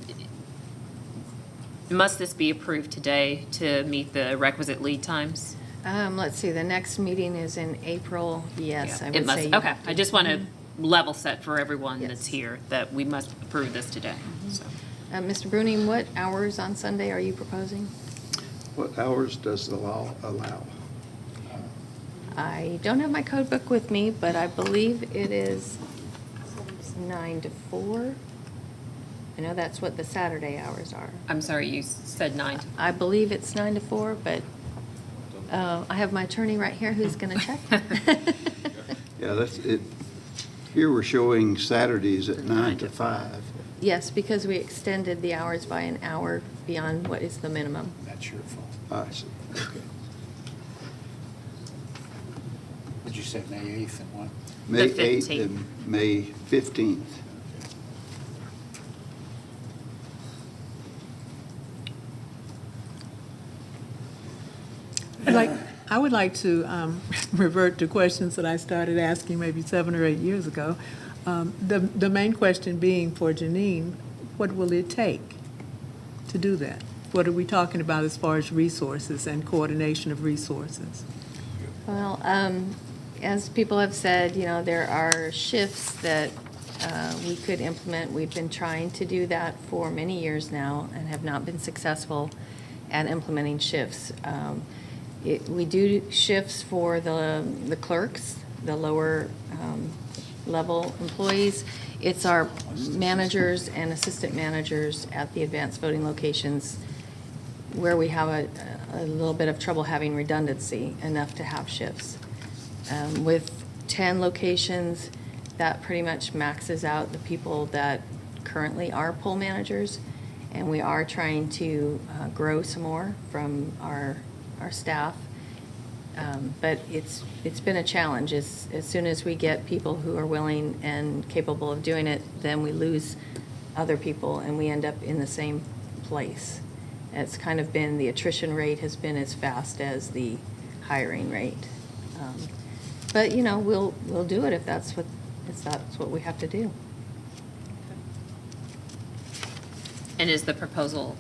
must this be approved today to meet the requisite lead times? Let's see, the next meeting is in April. Yes, I It would must. say. you Okay, have to. I just want to level set for everyone Yes. that's here that we must approve this today. So. Mr. Bruning, what hours on Sunday are you proposing? What hours does the law allow? I don't have my code book with me, but I believe it is 9 to 4. I know that's what the Saturday hours are. I'm sorry, you said 9 to I believe it's 9 to 4, but I have my attorney right here who's going to check. Yeah, that's it. Here we're showing Saturdays at 9 to 5. Yes, because we extended the hours by an hour beyond what is the minimum. That's your fault. I see, okay. Did you say May 8th and what? May The 8th 15th. and May 15th. I would like to revert to questions that I started asking maybe 7 or 8 years ago. The main question being for Janine, what will it take to do that? What are we talking about as far as resources and coordination of resources? Well, as people have said, there are shifts that we could implement. We've been trying to do that for many years now and have not been successful at implementing shifts. We do shifts for the clerks, the lower level employees. It's our managers and assistant managers at the advanced voting locations where we have a little bit of trouble having redundancy enough to have shifts. With 10 locations, that pretty much maxes out the people that currently are poll managers, and we are trying to grow some more from our staff. But it's been a challenge. As soon as we get people who are willing and capable of doing it, then we lose other people and we end up in the same place. It's kind of been, the attrition rate has been as fast as the hiring rate. But you know, we'll do it if that's what we have to do. And is the proposal,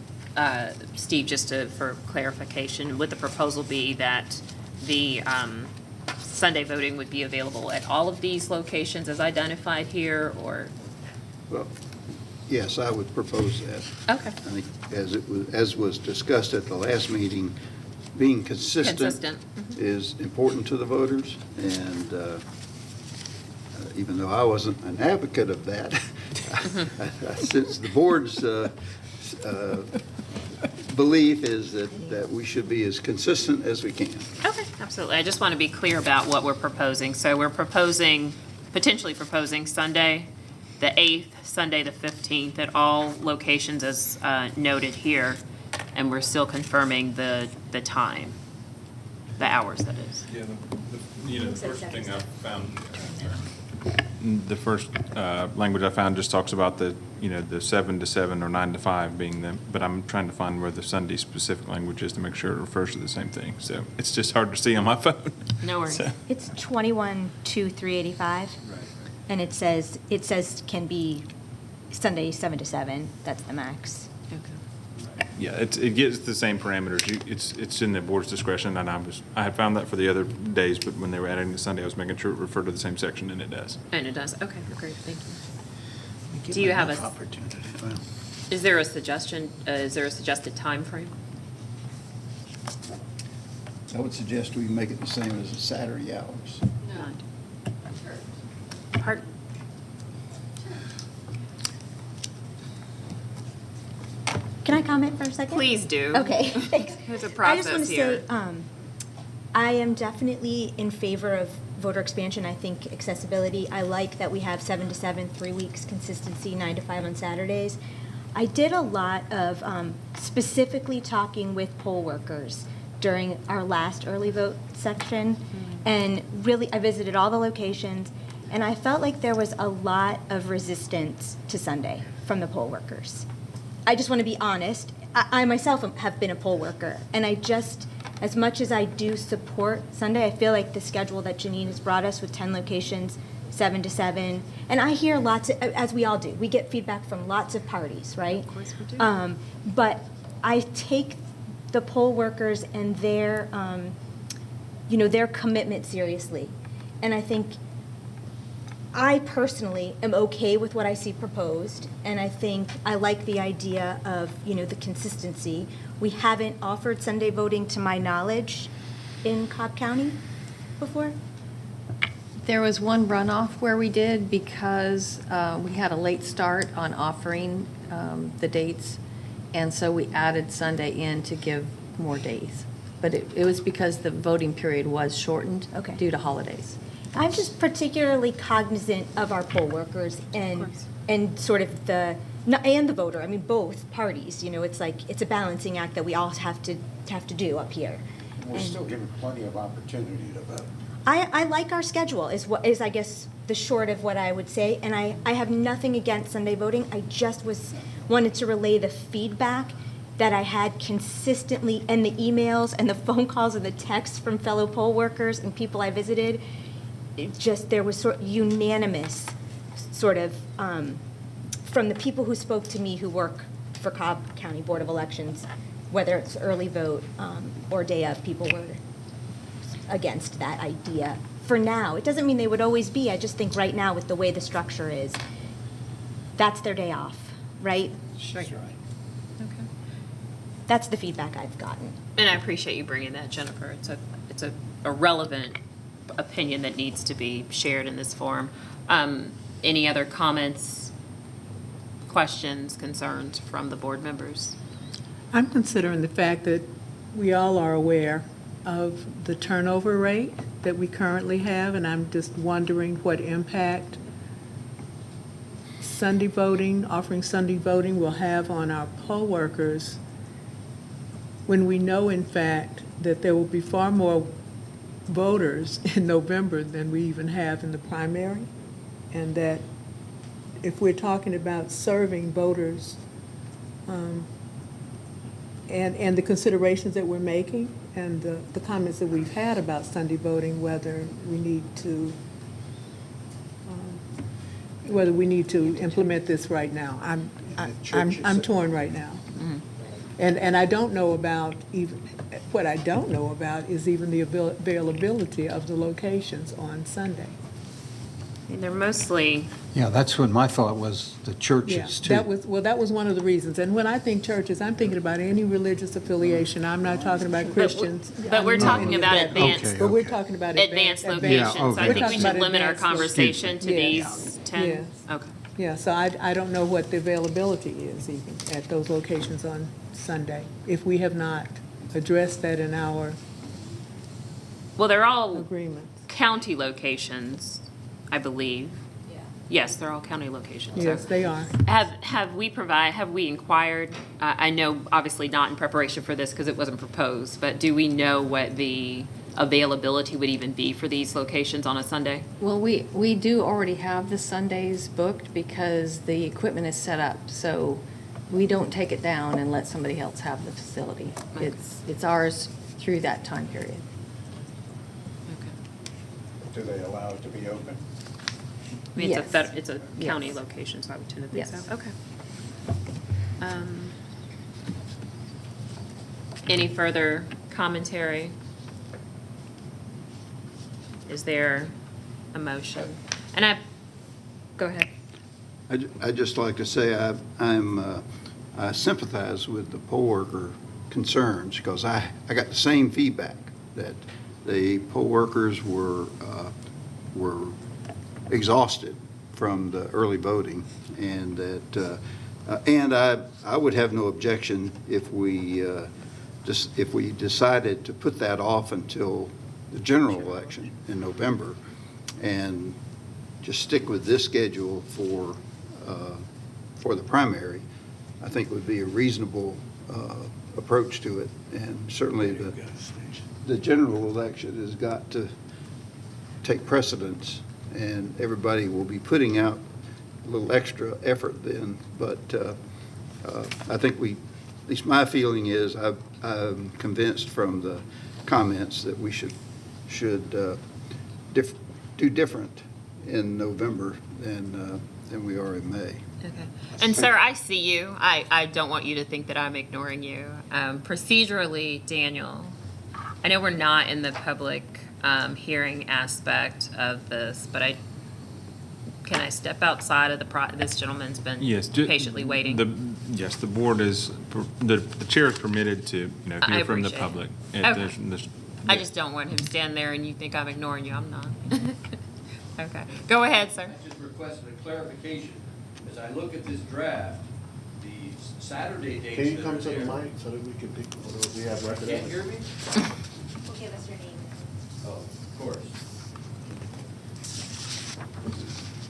Steve, just for clarification, would the proposal be that the Sunday voting would be available at all of these locations as identified here, or? Well, yes, I would propose that. Okay. I think as was discussed at the last meeting, being consistent is important to the voters, and even though I wasn't an advocate of that, I sense the board's belief is that we should be as consistent as we can. Okay, absolutely. I just want to be clear about what we're proposing. So we're potentially proposing Sunday the 8th, Sunday the 15th at all locations as noted here, and we're still confirming the time, the hours, that is. Yeah, the first thing I found, the first language I found just talks about the 7 to 7 or 9 to 5 being them, but I'm trying to find where the Sunday specific language is to make sure it refers to the same thing. So it's just hard to see on my phone. No worries. So. It's 21-2-385, right. And it says can be Sunday 7 to 7. That's the max. Okay. Yeah, it gets the same parameters. It's in the board's discretion, and I had found that for the other days, but when they were adding the Sunday, I was making sure it referred to the same section, and it does. And it does. Okay, great. Thank you. Do you have a opportunity? Is there a suggestion? Is there a suggested time frame? I would suggest we make it the same as the Saturday hours. No. Pardon? Can I comment for a second? Please do. Okay, thanks. There's a process I just want to here. say, I am definitely in favor of voter expansion. I think accessibility. I like that we have 7 to 7, 3 weeks consistency, 9 to 5 on Saturdays. I did a lot of specifically talking with poll workers during our last early vote section, and really I visited all the locations, and I felt like there was a lot of resistance to Sunday from the poll workers. I just want to be honest. I myself have been a poll worker, and I just, as much as I do support Sunday, I feel like the schedule that Janine has brought us with 10 locations, 7 to 7, and I hear lots of, as we all do, we get feedback from lots of parties, right? Of course we do. But I take the poll workers and their, their commitment seriously, and I think I personally am okay with what I see proposed, and I think I like the idea of, the consistency. We haven't offered Sunday voting, to my knowledge, in Cobb County before. There was one runoff where we did because we had a late start on offering the dates, and so we added Sunday in to give more days. But it was because the voting period was shortened due to holidays. I'm just particularly cognizant of our poll workers and sort of and the voter. I mean, both parties. It's like it's a balancing act that we all have to do up here. We're still given plenty of opportunity to vote. I like our schedule is I guess the short of what I would say, and I have nothing against Sunday voting. I just wanted to relay the feedback that I had consistently, and the emails and the phone calls and the texts from fellow poll workers and people I visited. There was sort of unanimous sort of from the people who spoke to me who work for Cobb County Board of Elections, whether it's early vote or day of, people were against that idea. For now, it doesn't mean they would always be. I just think right now with the way the structure is, that's their day off, right? Sure. Okay. That's the feedback I've gotten. And I appreciate you bringing that, Jennifer. It's a relevant opinion that needs to be shared in this forum. Any other comments, questions, concerns from the board members? I'm considering the fact that we all are aware of the turnover rate that we currently have, and I'm just wondering what impact Sunday voting, offering Sunday voting will have on our poll workers when we know, in fact, that there will be far more voters in November than we even have in the primary, and that if we're talking about serving voters and the considerations that we're making and the comments that we've had about Sunday voting, whether we need to implement this right now. I'm torn right now. And I don't know about what I don't know about is even the availability of the locations on Sunday. And they're mostly. Yeah, that's what my thought was, the churches too. That was one of the reasons. And when I think churches, I'm thinking about any religious affiliation. I'm not talking about Christians. But we're talking about advanced. Okay, But we're talking about Advanced locations. Yeah, okay. I think we should Talking about limit our advanced conversation to locations. these 10. Yes. Okay. Yeah, so I don't know what the availability is even at those locations on Sunday, if we have not addressed that in our Well, they're all agreements. county locations, I believe. Yeah. Yes, they're all county locations. Yes, So they are. Have we inquired, I know obviously not in preparation for this because it wasn't proposed, but do we know what the availability would even be for these locations on a Sunday? Well, we do already have the Sundays booked because the equipment is set up, so we don't take it down and let somebody else have the facility. Okay. It's ours through that time period. Do they allow it to be open? I mean, Yes. it's a county Yes. location, so I would tend to think Yes. so. Okay. Any further commentary? Is there a motion? And go ahead. I'd just like to say I sympathize with the poll worker concerns because I got the same feedback that the poll workers were exhausted from the early voting, and that and I would have no objection if we decided to put that off until the general election in November and just stick with this schedule for the primary. I think would be a reasonable approach to it, and certainly the general election has got to take precedence, and everybody will be putting out a little extra effort then. But I think at least my feeling is I'm convinced from the comments that we should do different in November than we are in May. Okay. And sir, I see you. I don't want you to think that I'm ignoring you. Procedurally, Daniel, I know we're not in the public hearing aspect of this, but can I step outside of this gentleman's been patiently waiting? Yes, the board is, the chair is permitted to, I hear from the appreciate it. public. Okay. I just don't want him to stand there and you think I'm ignoring you. I'm not. Okay. Go ahead, sir. I just requested a clarification. As I look at this draft, the Saturday dates. Can you that come are to the there- mic so that we can take, we have record of it? Can't hear me? Well, give us your name. Oh, of course.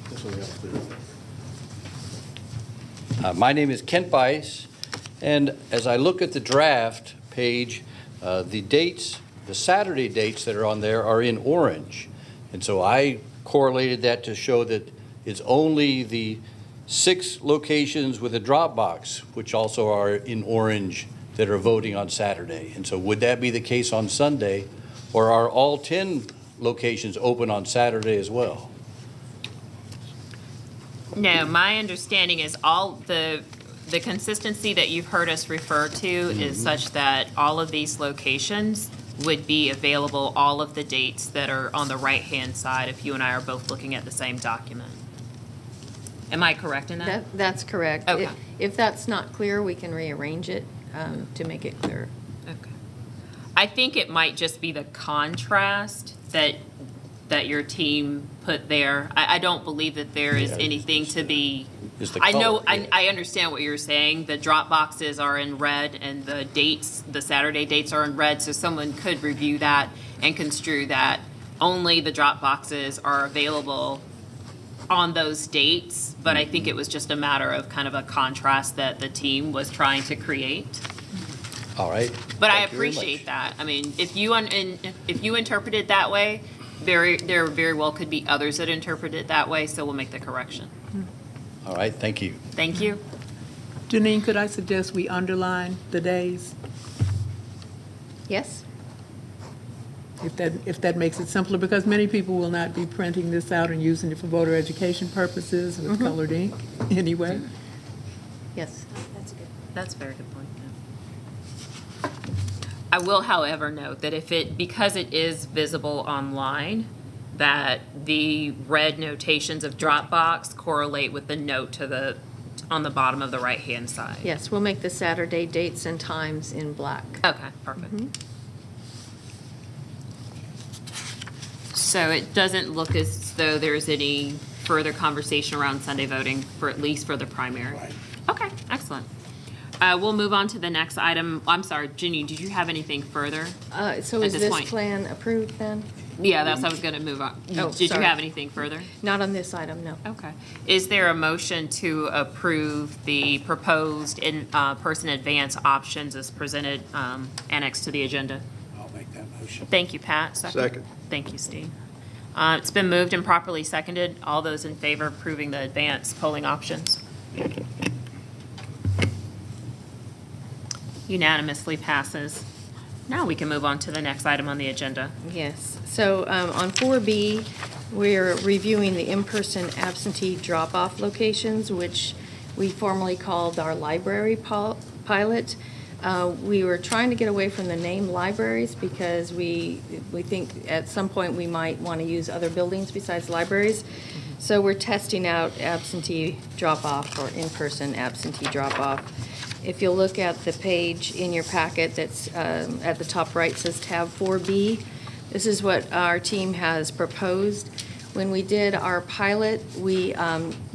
This one we have to clear. My name is Kent Bice, and as I look at the draft page, the dates, the Saturday dates that are on there are in orange. And so I correlated that to show that it's only the 6 locations with a Dropbox, which also are in orange, that are voting on Saturday. And so would that be the case on Sunday, or are all 10 locations open on Saturday as well? No, my understanding is all the consistency that you've heard us refer to is such that all of these locations would be available all of the dates that are on the right-hand side if you and I are both looking at the same document. Am I correct in that? That's correct. Okay. If that's not clear, we can rearrange it to make it clearer. Okay. I think it might just be the contrast that your team put there. I don't believe that there is anything to be. Is the I know, color, yeah. I understand what you're saying. The drop boxes are in red and the dates, the Saturday dates are in red, so someone could review that and construe that only the drop boxes are available on those dates. But I think it was just a matter of kind of a contrast that the team was trying to create. All right. But I Thank you very much. appreciate that. I mean, if you interpret it that way, there very well could be others that interpret it that way, so we'll make the correction. All right, thank you. Thank you. Janine, could I suggest we underline the days? Yes? If that makes it simpler, because many people will not be printing this out and using it for voter education purposes with colored ink anyway. Yes. That's a very good point. Yeah. I will, however, note that because it is visible online, that the red notations of Dropbox correlate with the note on the bottom of the right-hand side. Yes, we'll make the Saturday dates and times in black. Okay, perfect. So it doesn't look as though there's any further conversation around Sunday voting, at least for the primary. Okay, excellent. We'll move on to the next item. I'm sorry, Ginny, did you have anything further? So at is this point? plan approved then? Yeah, that's I was going to move on. Oh, Did sorry. you have anything further? Not on this item, no. Okay. Is there a motion to approve the proposed in-person advance options as presented, annexed to the agenda? I'll make that motion. Thank you, Pat. Second. Thank you, Steve. It's been moved and properly seconded. All those in favor of approving the advance polling options? Unanimously passes. Now we can move on to the next item on the agenda. Yes. So on 4B, we're reviewing the in-person absentee drop-off locations, which we formerly called our library pilot. We were trying to get away from the name libraries because we think at some point we might want to use other buildings besides libraries. So we're testing out absentee drop-off or in-person absentee drop-off. If you'll look at the page in your packet that's at the top right says tab 4B, this is what our team has proposed. When we did our pilot, we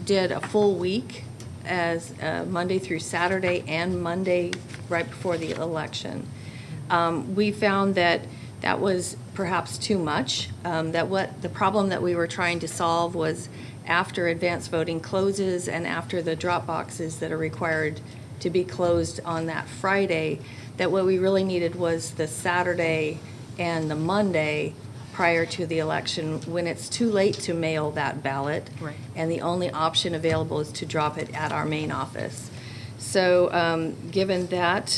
did a full week as Monday through Saturday and Monday right before the election. We found that was perhaps too much, the problem that we were trying to solve was after advance voting closes and after the drop boxes that are required to be closed on that Friday, that what we really needed was the Saturday and the Monday prior to the election when it's too late to mail that ballot. Right. And the only option available is to drop it at our main office. So given that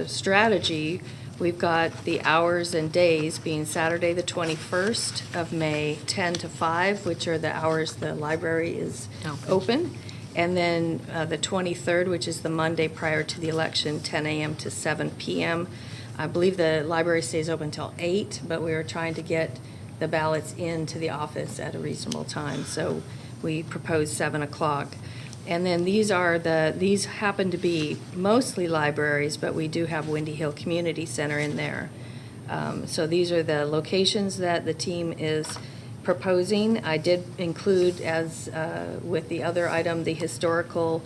strategy, we've got the hours and days being Saturday, the 21st of May, 10 to 5, which are the hours the library is open. And then the 23rd, which is the Monday prior to the election, 10 a.m. to 7 p.m. I believe the library stays open until 8, but we were trying to get the ballots into the office at a reasonable time. So we proposed 7 o'clock. And then these happen to be mostly libraries, but we do have Windy Hill Community Center in there. So these are the locations that the team is proposing. I did include, as with the other item, the historical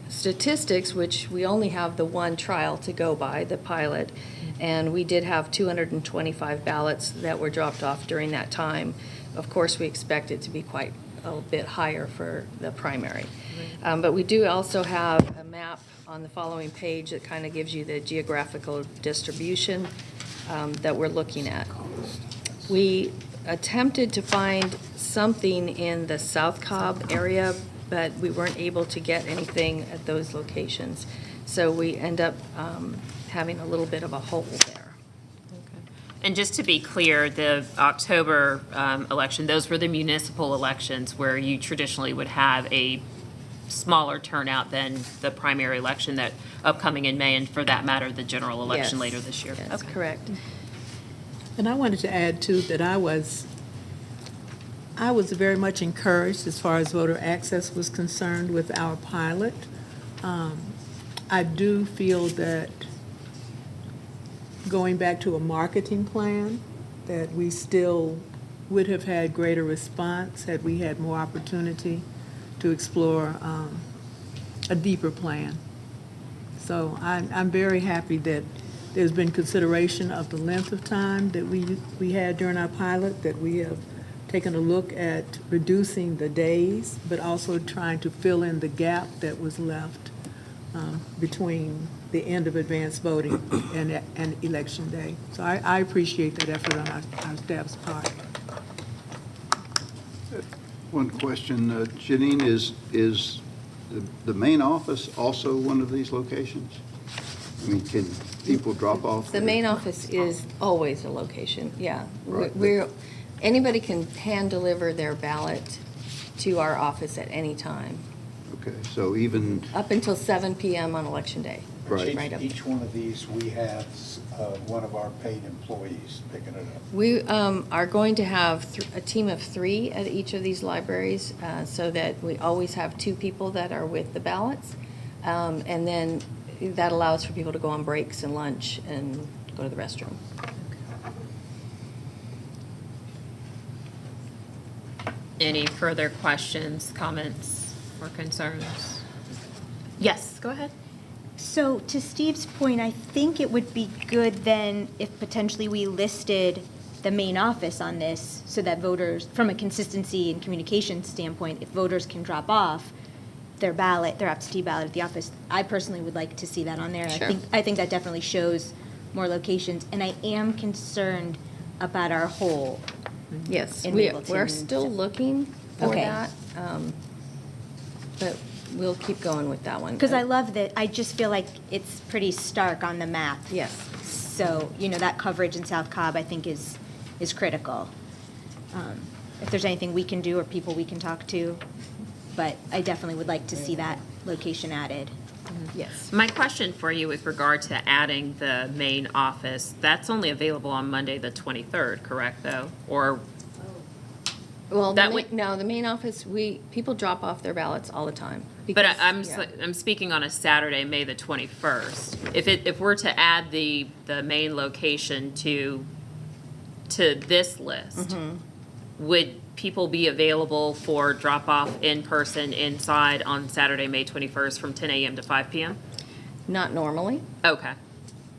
statistics, which we only have the one trial to go by, the pilot, and we did have 225 ballots that were dropped off during that time. Of course, we expect it to be quite a bit higher for the primary. But we do also have a map on the following page that kind of gives you the geographical distribution that we're looking at. We attempted to find something in the South Cobb area, but we weren't able to get anything at those locations. So we end up having a little bit of a hole there. And just to be clear, the October election, those were the municipal elections where you traditionally would have a smaller turnout than the primary election that upcoming in May, and for that matter, the general election later this year. That's correct. And I wanted to add too that I was I was very much encouraged as far as voter access was concerned with our pilot. I do feel that going back to a marketing plan, that we still would have had greater response had we had more opportunity to explore a deeper plan. So I'm very happy that there's been consideration of the length of time that we had during our pilot, that we have taken a look at reducing the days, but also trying to fill in the gap that was left between the end of advanced voting and election day. So I appreciate that effort on our staff's part. One question, Janine, is the main office also one of these locations? I mean, can people drop off? The main office is always a location, yeah. Right. Anybody can hand deliver their ballot to our office at any time. Okay, so even, Up until 7 PM on Election Day. Right. Right up. Each one of these, we have one of our paid employees picking it up. We are going to have a team of 3 at each of these libraries, so that we always have 2 people that are with the ballots. And then that allows for people to go on breaks and lunch and go to the restroom. Any further questions, comments, or concerns? Yes, go ahead. So to Steve's point, I think it would be good then if potentially we listed the main office on this so that voters, from a consistency and communication standpoint, if voters can drop off their ballot, their absentee ballot at the office, I personally would like to see that on there. Sure. I think that definitely shows more locations, and I am concerned about our hole. Yes, in we're Mapleton. still looking for Okay. that, but we'll keep going with that one. Because I love that, I just feel like it's pretty stark on the map. Yes. So, that coverage in South Cobb, I think, is critical. If there's anything we can do or people we can talk to, but I definitely would like to see that location added. Yes. My question for you with regard to adding the main office, that's only available on Monday, the 23rd, correct, though? Or, Well, That the main office, people drop off their ballots all the time. but because- I'm speaking on a Saturday, May the 21st. If we're to add the main location to this list, would people be available for drop-off in person inside on Saturday, May 21st from 10 a.m. to 5 p.m.? Not normally. Okay.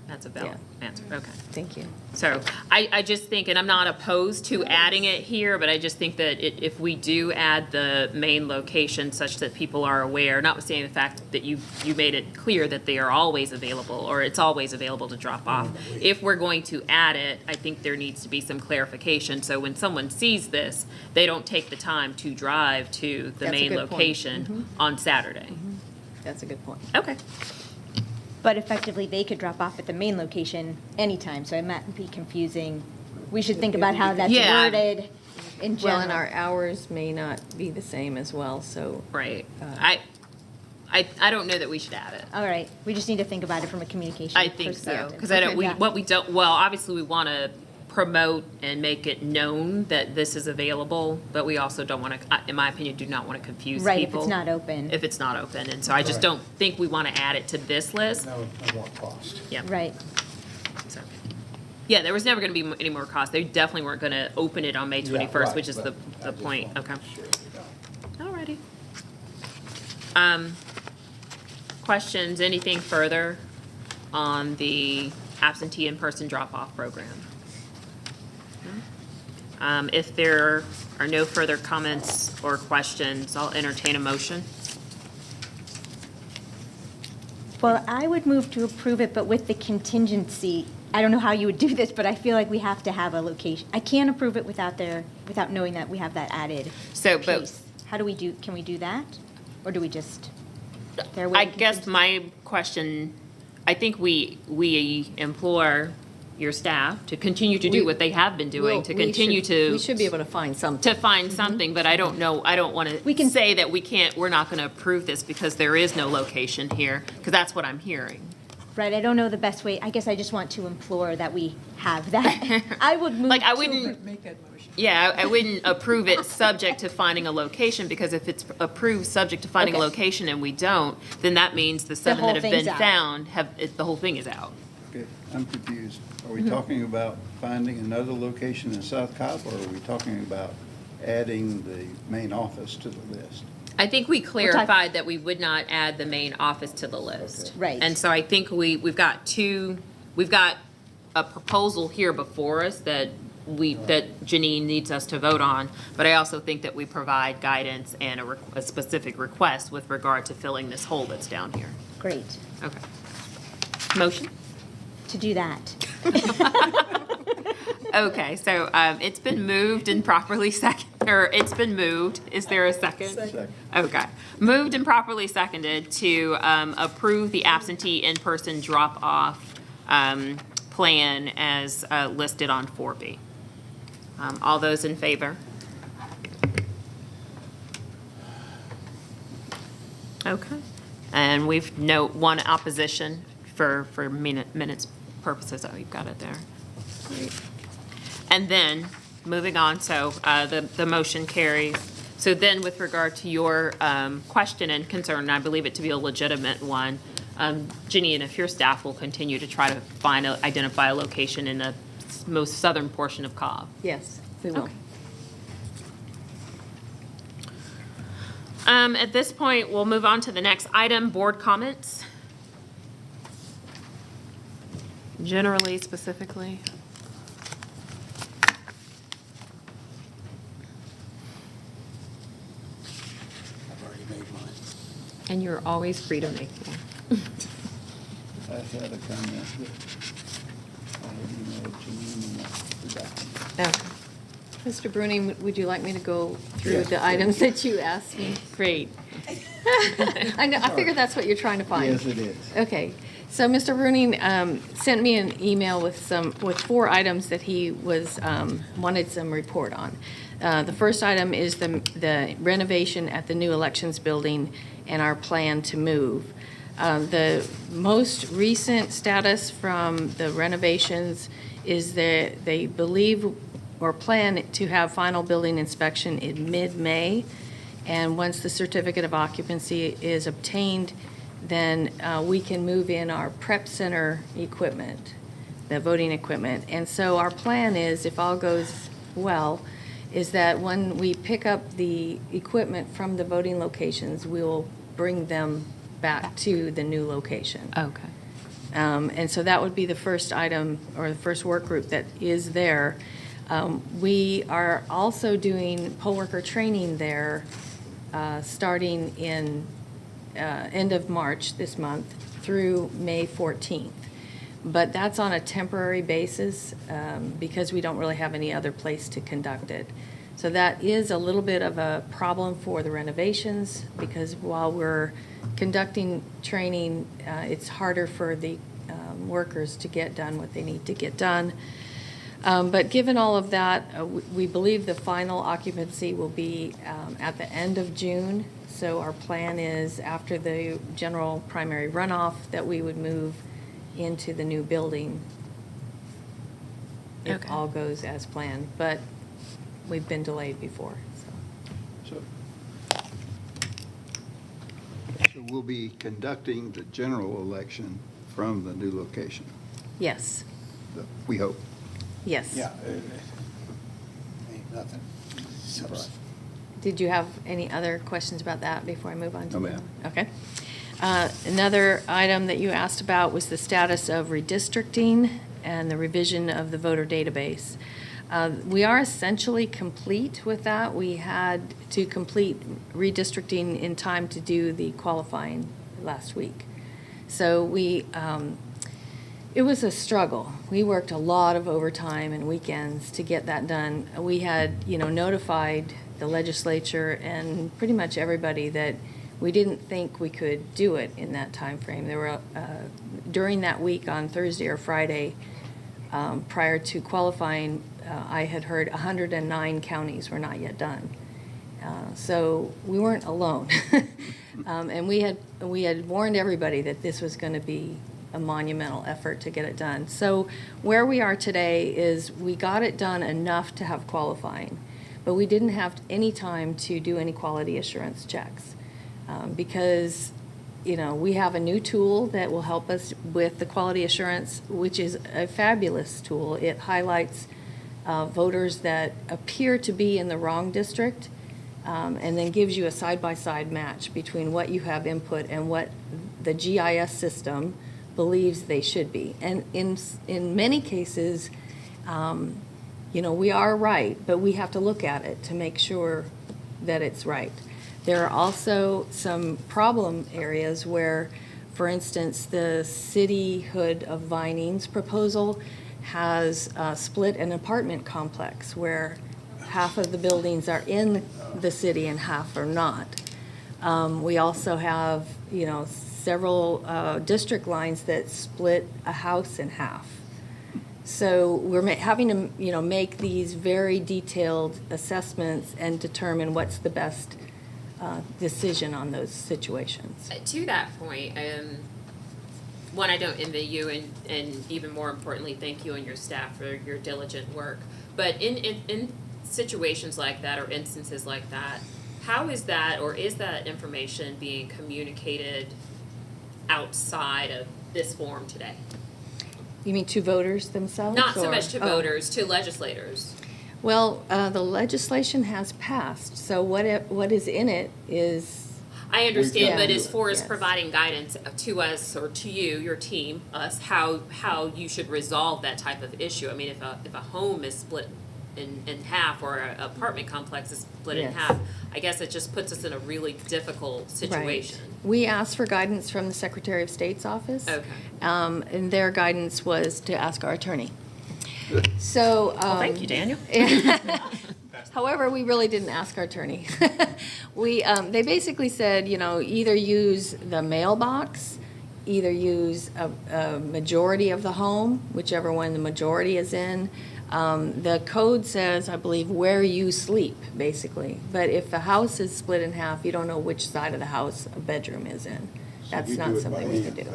That's a valid answer. Okay. Thank you. So I just think, and I'm not opposed to adding it here, but I just think that if we do add the main location such that people are aware, notwithstanding the fact that you made it clear that they are always available, or it's always available to drop off. If we're going to add it, I think there needs to be some clarification. So when someone sees this, they don't take the time to drive to the That's a main good point. location on Saturday. That's a good point. Okay. But effectively, they could drop off at the main location anytime, so it might be confusing. We should think about how that's Yeah. worded in general. Well, and our hours may not be the same as well, so. Right. I don't know that we should add it. All right, we just need to think about it from a communication I think so, perspective. because I don't, Okay, yeah. well, obviously, we want to promote and make it known that this is available, but we also don't want to, in my opinion, do not want to confuse people. Right, if it's not open. If it's not open, and so I just don't think we want to add it to this list. No more cost. Yeah. Right. So, yeah, there was never going to be any more cost. They definitely weren't going to open it on May 21st, right, which is but the point. Okay. Alrighty. Questions, anything further on the absentee in-person drop-off program? No? If there are no further comments or questions, I'll entertain a motion. Well, I would move to approve it, but with the contingency. I don't know how you would do this, but I feel like we have to have a location. I can't approve it without knowing that we have that added piece. How do we do, can we do that? Or do we just? I guess my question, I think we implore your staff to continue to do what they have been doing, to continue to. We should be able to find something. To find something, but I don't know, I don't want to say that we're not going to approve this because there is no location here, because that's what I'm hearing. Right, I don't know the best way. I guess I just want to implore that we have that. I would move Like, I to wouldn't. Make that motion. Yeah, I wouldn't approve it subject to finding a location, because if it's approved subject to finding a Okay. location and we don't, then that means the 7 whole that have thing's been out. found the whole thing is out. Okay, I'm confused. Are we Mhm. talking about finding another location in South Cobb, or are we talking about adding the main office to the list? I think we clarified that we would not add the main office to the list. Right. And so I think we've got a proposal here before us that Janine needs us to vote on, but I also think that we provide guidance and a specific request with regard to filling this hole that's down here. Great. Okay. Motion? To do that. Okay, so it's been moved and properly it's been moved. Is there a second? Second. Okay. Moved and properly seconded to approve the absentee in-person drop-off plan as listed on 4B. All those in favor? Okay. And we've one opposition for minutes purposes. Oh, you've got it there. Great. And then, moving on, so the motion carries. So then with regard to your question and concern, and I believe it to be a legitimate one, Janine, if your staff will continue to try to identify a location in the most southern portion of Cobb. Yes, we will. Okay. At this point, we'll move on to the next item, board comments. Generally, specifically. I've already made mine. And you're always free to make one. I had a comment that I had emailed Janine and I forgot. Mr. Bruning, would you like me to go through Yes, the items that you asked me? Great. I figured that's what you're trying to find. Yes, it is. Okay, so Mr. Bruning sent me an email with 4 items that he wanted some report on. The first item is the renovation at the new elections building and our plan to move. The most recent status from the renovations is that they believe or plan to have final building inspection in mid-May. And once the certificate of occupancy is obtained, then we can move in our prep center equipment, the voting equipment. And so our plan is, if all goes well, is that when we pick up the equipment from the voting locations, we will bring them back to the new location. Okay. And so that would be the first item, or the first work group that is there. We are also doing poll worker training there, starting in end of March this month through May 14th. But that's on a temporary basis because we don't really have any other place to conduct it. So that is a little bit of a problem for the renovations, because while we're conducting training, it's harder for the workers to get done what they need to get done. But given all of that, we believe the final occupancy will be at the end of June. So our plan is, after the general primary runoff, that we would move into the new building if Okay. all goes as planned. But we've been delayed before, so. So we'll be conducting the general election from the new location, Yes, we hope. yes. Yeah. Ain't nothing. Did you have any other questions about that before I move on to No, the ma'am. Okay. Another item that you asked about was the status of redistricting and the revision of the voter database. We are essentially complete with that. We had to complete redistricting in time to do the qualifying last week. So it was a struggle. We worked a lot of overtime and weekends to get that done. We had, notified the legislature and pretty much everybody that we didn't think we could do it in that time frame. There were during that week on Thursday or Friday, prior to qualifying, I had heard 109 counties were not yet done. So we weren't alone. And we had warned everybody that this was going to be a monumental effort to get it done. So where we are today is we got it done enough to have qualifying, but we didn't have any time to do any quality assurance checks because, you know, we have a new tool that will help us with the quality assurance, which is a fabulous tool. It highlights voters that appear to be in the wrong district, and then gives you a side-by-side match between what you have input and what the GIS system believes they should be. And in many cases, you know, we are right, but we have to look at it to make sure that it's right. There are also some problem areas where, for instance, the cityhood of Vining's proposal has split an apartment complex where half of the buildings are in the city and half are not. We also have, you know, several district lines that split a house in half. So we're having to, you know, make these very detailed assessments and determine what's the best decision on those situations. To that point, one, I don't envy you, and even more importantly, thank you and your staff for your diligent work. But in situations like that or instances like that, how is that, or is that information being communicated outside of this forum today? You mean to voters themselves? Not so or- much to voters, to legislators. Well, the legislation has passed, so what is in it is. I understand, but Yeah. as far as Yes. providing guidance to us or to you, your team, us, how you should resolve that type of issue. I mean, if a home is split in half or an apartment complex is split in Yes. half, I guess it just puts us in a really difficult situation. Right. We asked for guidance from the Secretary of State's office. Okay. And their guidance was to ask our attorney. So. Thank you, Daniel. However, we really didn't ask our attorney. They basically said, you know, either use the mailbox, either use a majority of the home, whichever one the majority is in. The code says, I believe, where you sleep, basically. But if the house is split in half, you don't know which side of the house a bedroom is in. That's not something we can do.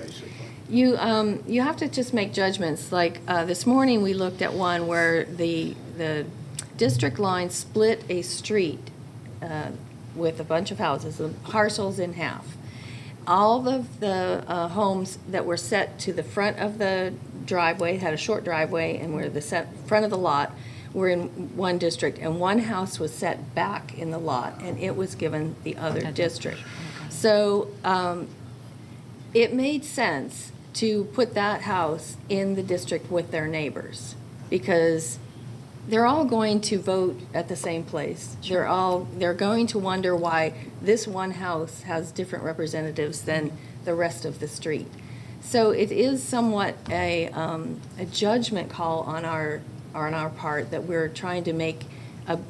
You have to just make judgments. Like this morning, we looked at one where the district line split a street with a bunch of houses, the parcels in half. All of the homes that were set to the front of the driveway, had a short driveway, and were the front of the lot, were in one district, and one house was set back in the lot, and it was given the other district. So it made sense to put that house in the district with their neighbors, because they're all going to vote at the same place. They're going to wonder why this one house has different representatives than the rest of the street. So it is somewhat a judgment call on our part that we're trying to make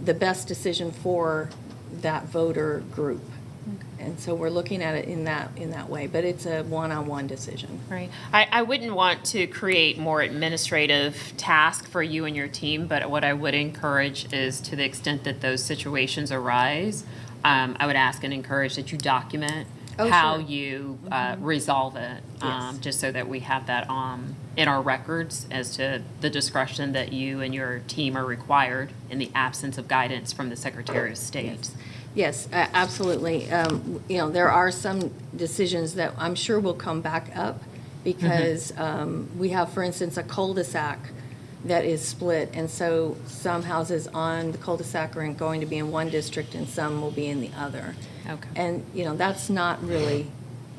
the best decision for that voter group. And so we're looking at it in that way, but it's a one-on-one decision. Right. I wouldn't want to create more administrative task for you and your team, but what I would encourage is, to the extent that those situations arise, I would ask and encourage that you document how sure. you resolve it, Yes. just so that we have that in our records as to the discretion that you and your team are required in the absence of guidance from the Secretary of State. Yes, absolutely. You know, there are some decisions that I'm sure will come back up because we have, for instance, a cul-de-sac that is split, and so some houses on the cul-de-sac are going to be in one district and some will be in the other. Okay. And, you know, that's not really,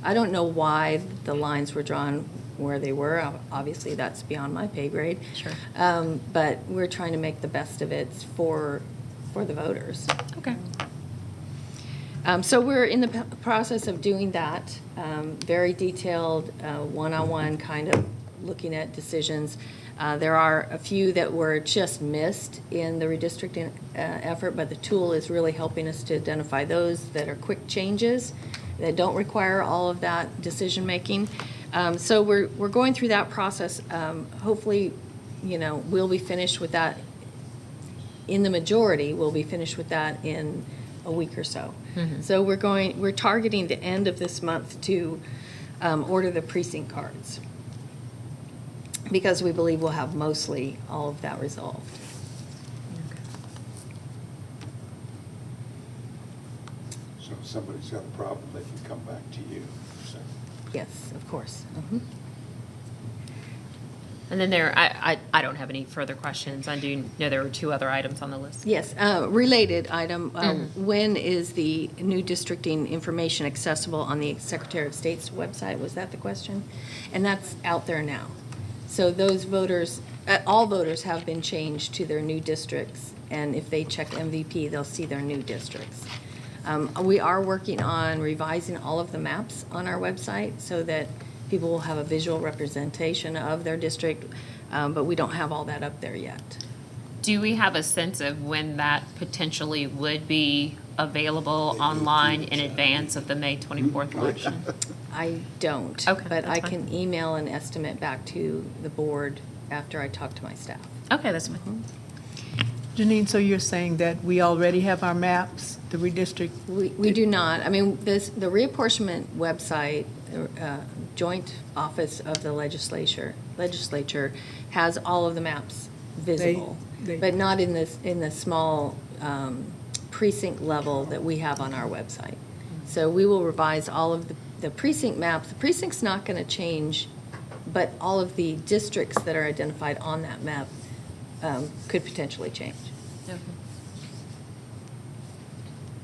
I don't know why the lines were drawn where they were. Obviously, that's beyond my pay grade. Sure. But we're trying to make the best of it for the voters. Okay. So we're in the process of doing that, very detailed, one-on-one kind of looking at decisions. There are a few that were just missed in the redistricting effort, but the tool is really helping us to identify those that are quick changes that don't require all of that decision-making. So we're going through that process. Hopefully, you know, we'll be finished with that. In the majority, we'll be finished with that in a week or so. Mm-hmm. So we're targeting the end of this month to order the precinct cards. because we believe we'll have mostly all of that resolved. So if somebody's got a problem, they can come back to you. So. Yes, of course. Mhm. And then I don't have any further questions. I do know there were 2 other items on the list. Yes, related item, when is the new districting information accessible on the Secretary of State's website? Was that the question? And that's out there now. So those voters, all voters have been changed to their new districts, and if they check MVP, they'll see their new districts. We are working on revising all of the maps on our website so that people will have a visual representation of their district, but we don't have all that up there yet. Do we have a sense of when that potentially would be available online in advance of the May 24th election? I don't. Okay, but I that's fine. can email an estimate back to the board after I talk to my staff. Okay, that's fine. Janine, so you're saying that we already have our maps, the redistrict? We do not. I mean, the reapportionment website, joint office of the legislature has all of the maps visible, but not in the small precinct level that we have on our website. So we will revise all of the precinct maps. The precinct's not going to change, but all of the districts that are identified on that map could potentially change.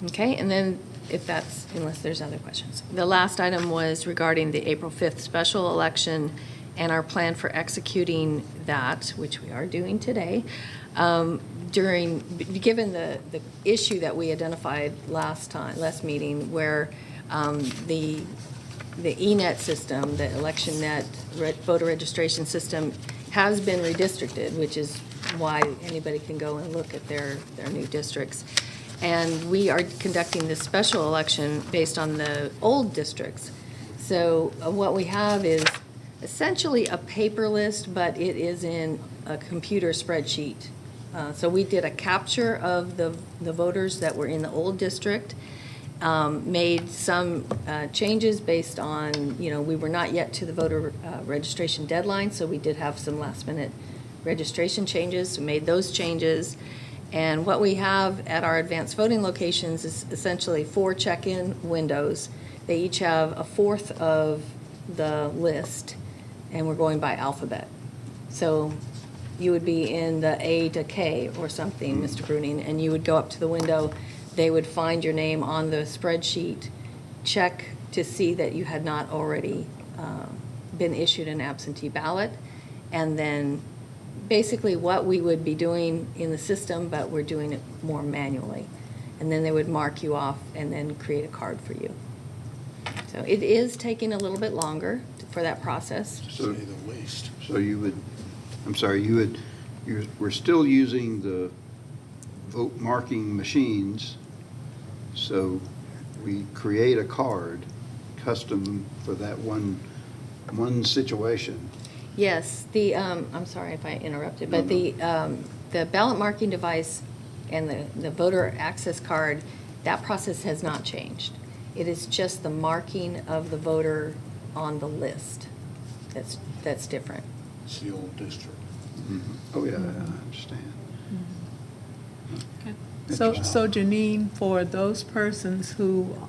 Okay, and then unless there's other questions. The last item was regarding the April 5th special election and our plan for executing that, which we are doing today. Given the issue that we identified last meeting, where the ENET system, the ElectionNet voter registration system, has been redistricted, which is why anybody can go and look at their new districts. And we are conducting this special election based on the old districts. So what we have is essentially a paper list, but it is in a computer spreadsheet. So we did a capture of the voters that were in the old district, made some changes based on, we were not yet to the voter registration deadline, so we did have some last-minute registration changes, so made those changes. And what we have at our advanced voting locations is essentially 4 check-in windows. They each have a fourth of the list, and we're going by alphabet. So you would be in the A to K or something, Mr. Bruning, and you would go up to the window. They would find your name on the spreadsheet, check to see that you had not already been issued an absentee ballot, and then basically what we would be doing in the system, but we're doing it more manually. And then they would mark you off and then create a card for you. So it is taking a little bit longer for that process. So you would, I'm sorry, we're still using the vote marking machines. So we create a card custom for that one situation. Yes, I'm sorry if I interrupted, but the ballot marking device and the voter access card, that process has not changed. It is just the marking of the voter on the list that's different. It's the old district. Mm-hmm. Oh, yeah, I understand. Okay. So Janine, for those persons who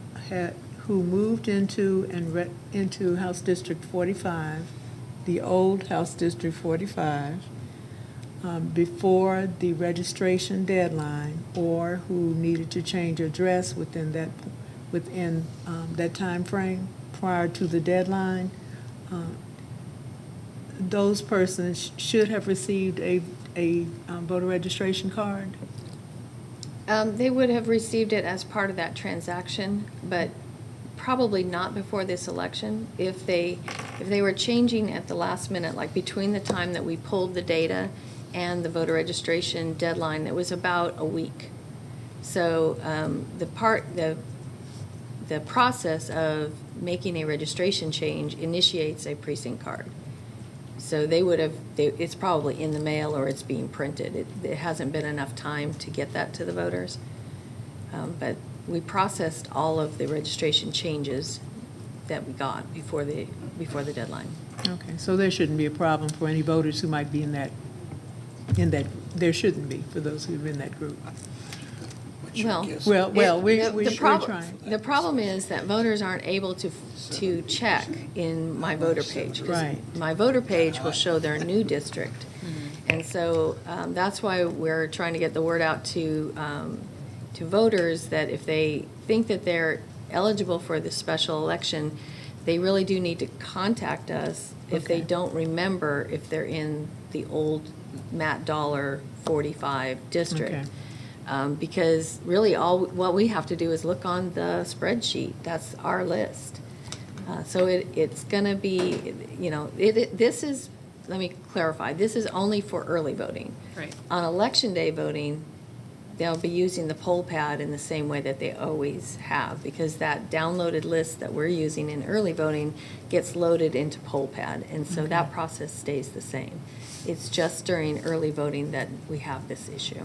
moved into House District 45, the old House District 45, before the registration deadline, or who needed to change address within that time frame prior to the deadline, those persons should have received a voter registration card? They would have received it as part of that transaction, but probably not before this election. If they were changing at the last minute, like between the time that we pulled the data and the voter registration deadline, it was about a week. So the process of making a registration change initiates a precinct card. So it's probably in the mail or it's being printed. It hasn't been enough time to get that to the voters. But we processed all of the registration changes that we got before the deadline. Okay, so there shouldn't be a problem for any voters who might be in that, there shouldn't be for those who are in that group. Well, we're trying. The problem is that voters aren't able to check in my voter page. 'Cause Right. my voter page will show their new district. And so that's why we're trying to get the word out to voters that if they think that they're eligible for the special election, they really do need to contact us if they don't remember if they're in the old Matt Dollar 45 district. Okay. Because really what we have to do is look on the spreadsheet. That's our list. So it's going to be, this is, let me clarify, this is only for early voting. Right. On Election Day voting, they'll be using the poll pad in the same way that they always have, because that downloaded list that we're using in early voting gets loaded into poll pad, and so that process stays the same. It's just during early voting that we have this issue.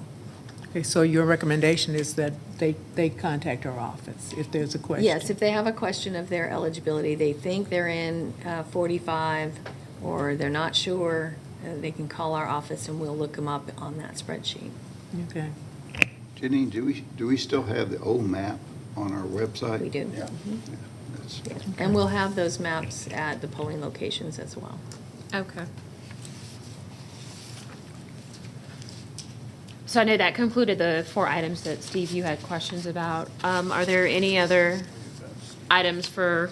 Okay, so your recommendation is that they contact our office if there's a question? Yes, if they have a question of their eligibility, they think they're in 45, or they're not sure, they can call our office and we'll look them up on that spreadsheet. Okay. Janine, do we still have the old map on our website? We do. Yeah. Mhm. That's- Yes. And we'll have those maps at the polling locations as well. Okay. So I know that concluded the 4 items that, Steve, you had questions about. Are there any other items for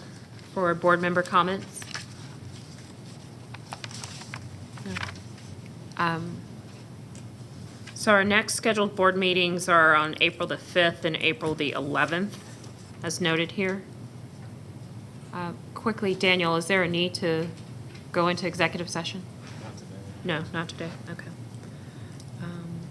board member comments? No. So our next scheduled board meetings are on April the 5th and April the 11th, as noted here. Quickly, Daniel, is there a need to go into executive session? No, not today. Okay.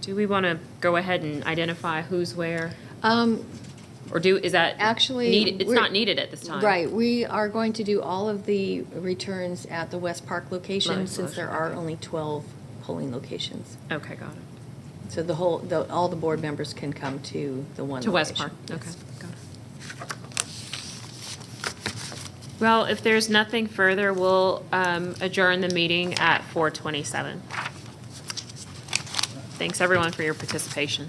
Do we want to go ahead and identify who's where? Or is that Actually, needed? It's we're- not needed at this time. Right, we are going to do all of the returns at the West Park location, Nice. since there are only 12 polling locations. Okay, got it. So all the board members can come to the one To West location. Park, okay, Yes. got it. Well, if there's nothing further, we'll adjourn the meeting at 4:27. Thanks, everyone, for your participation.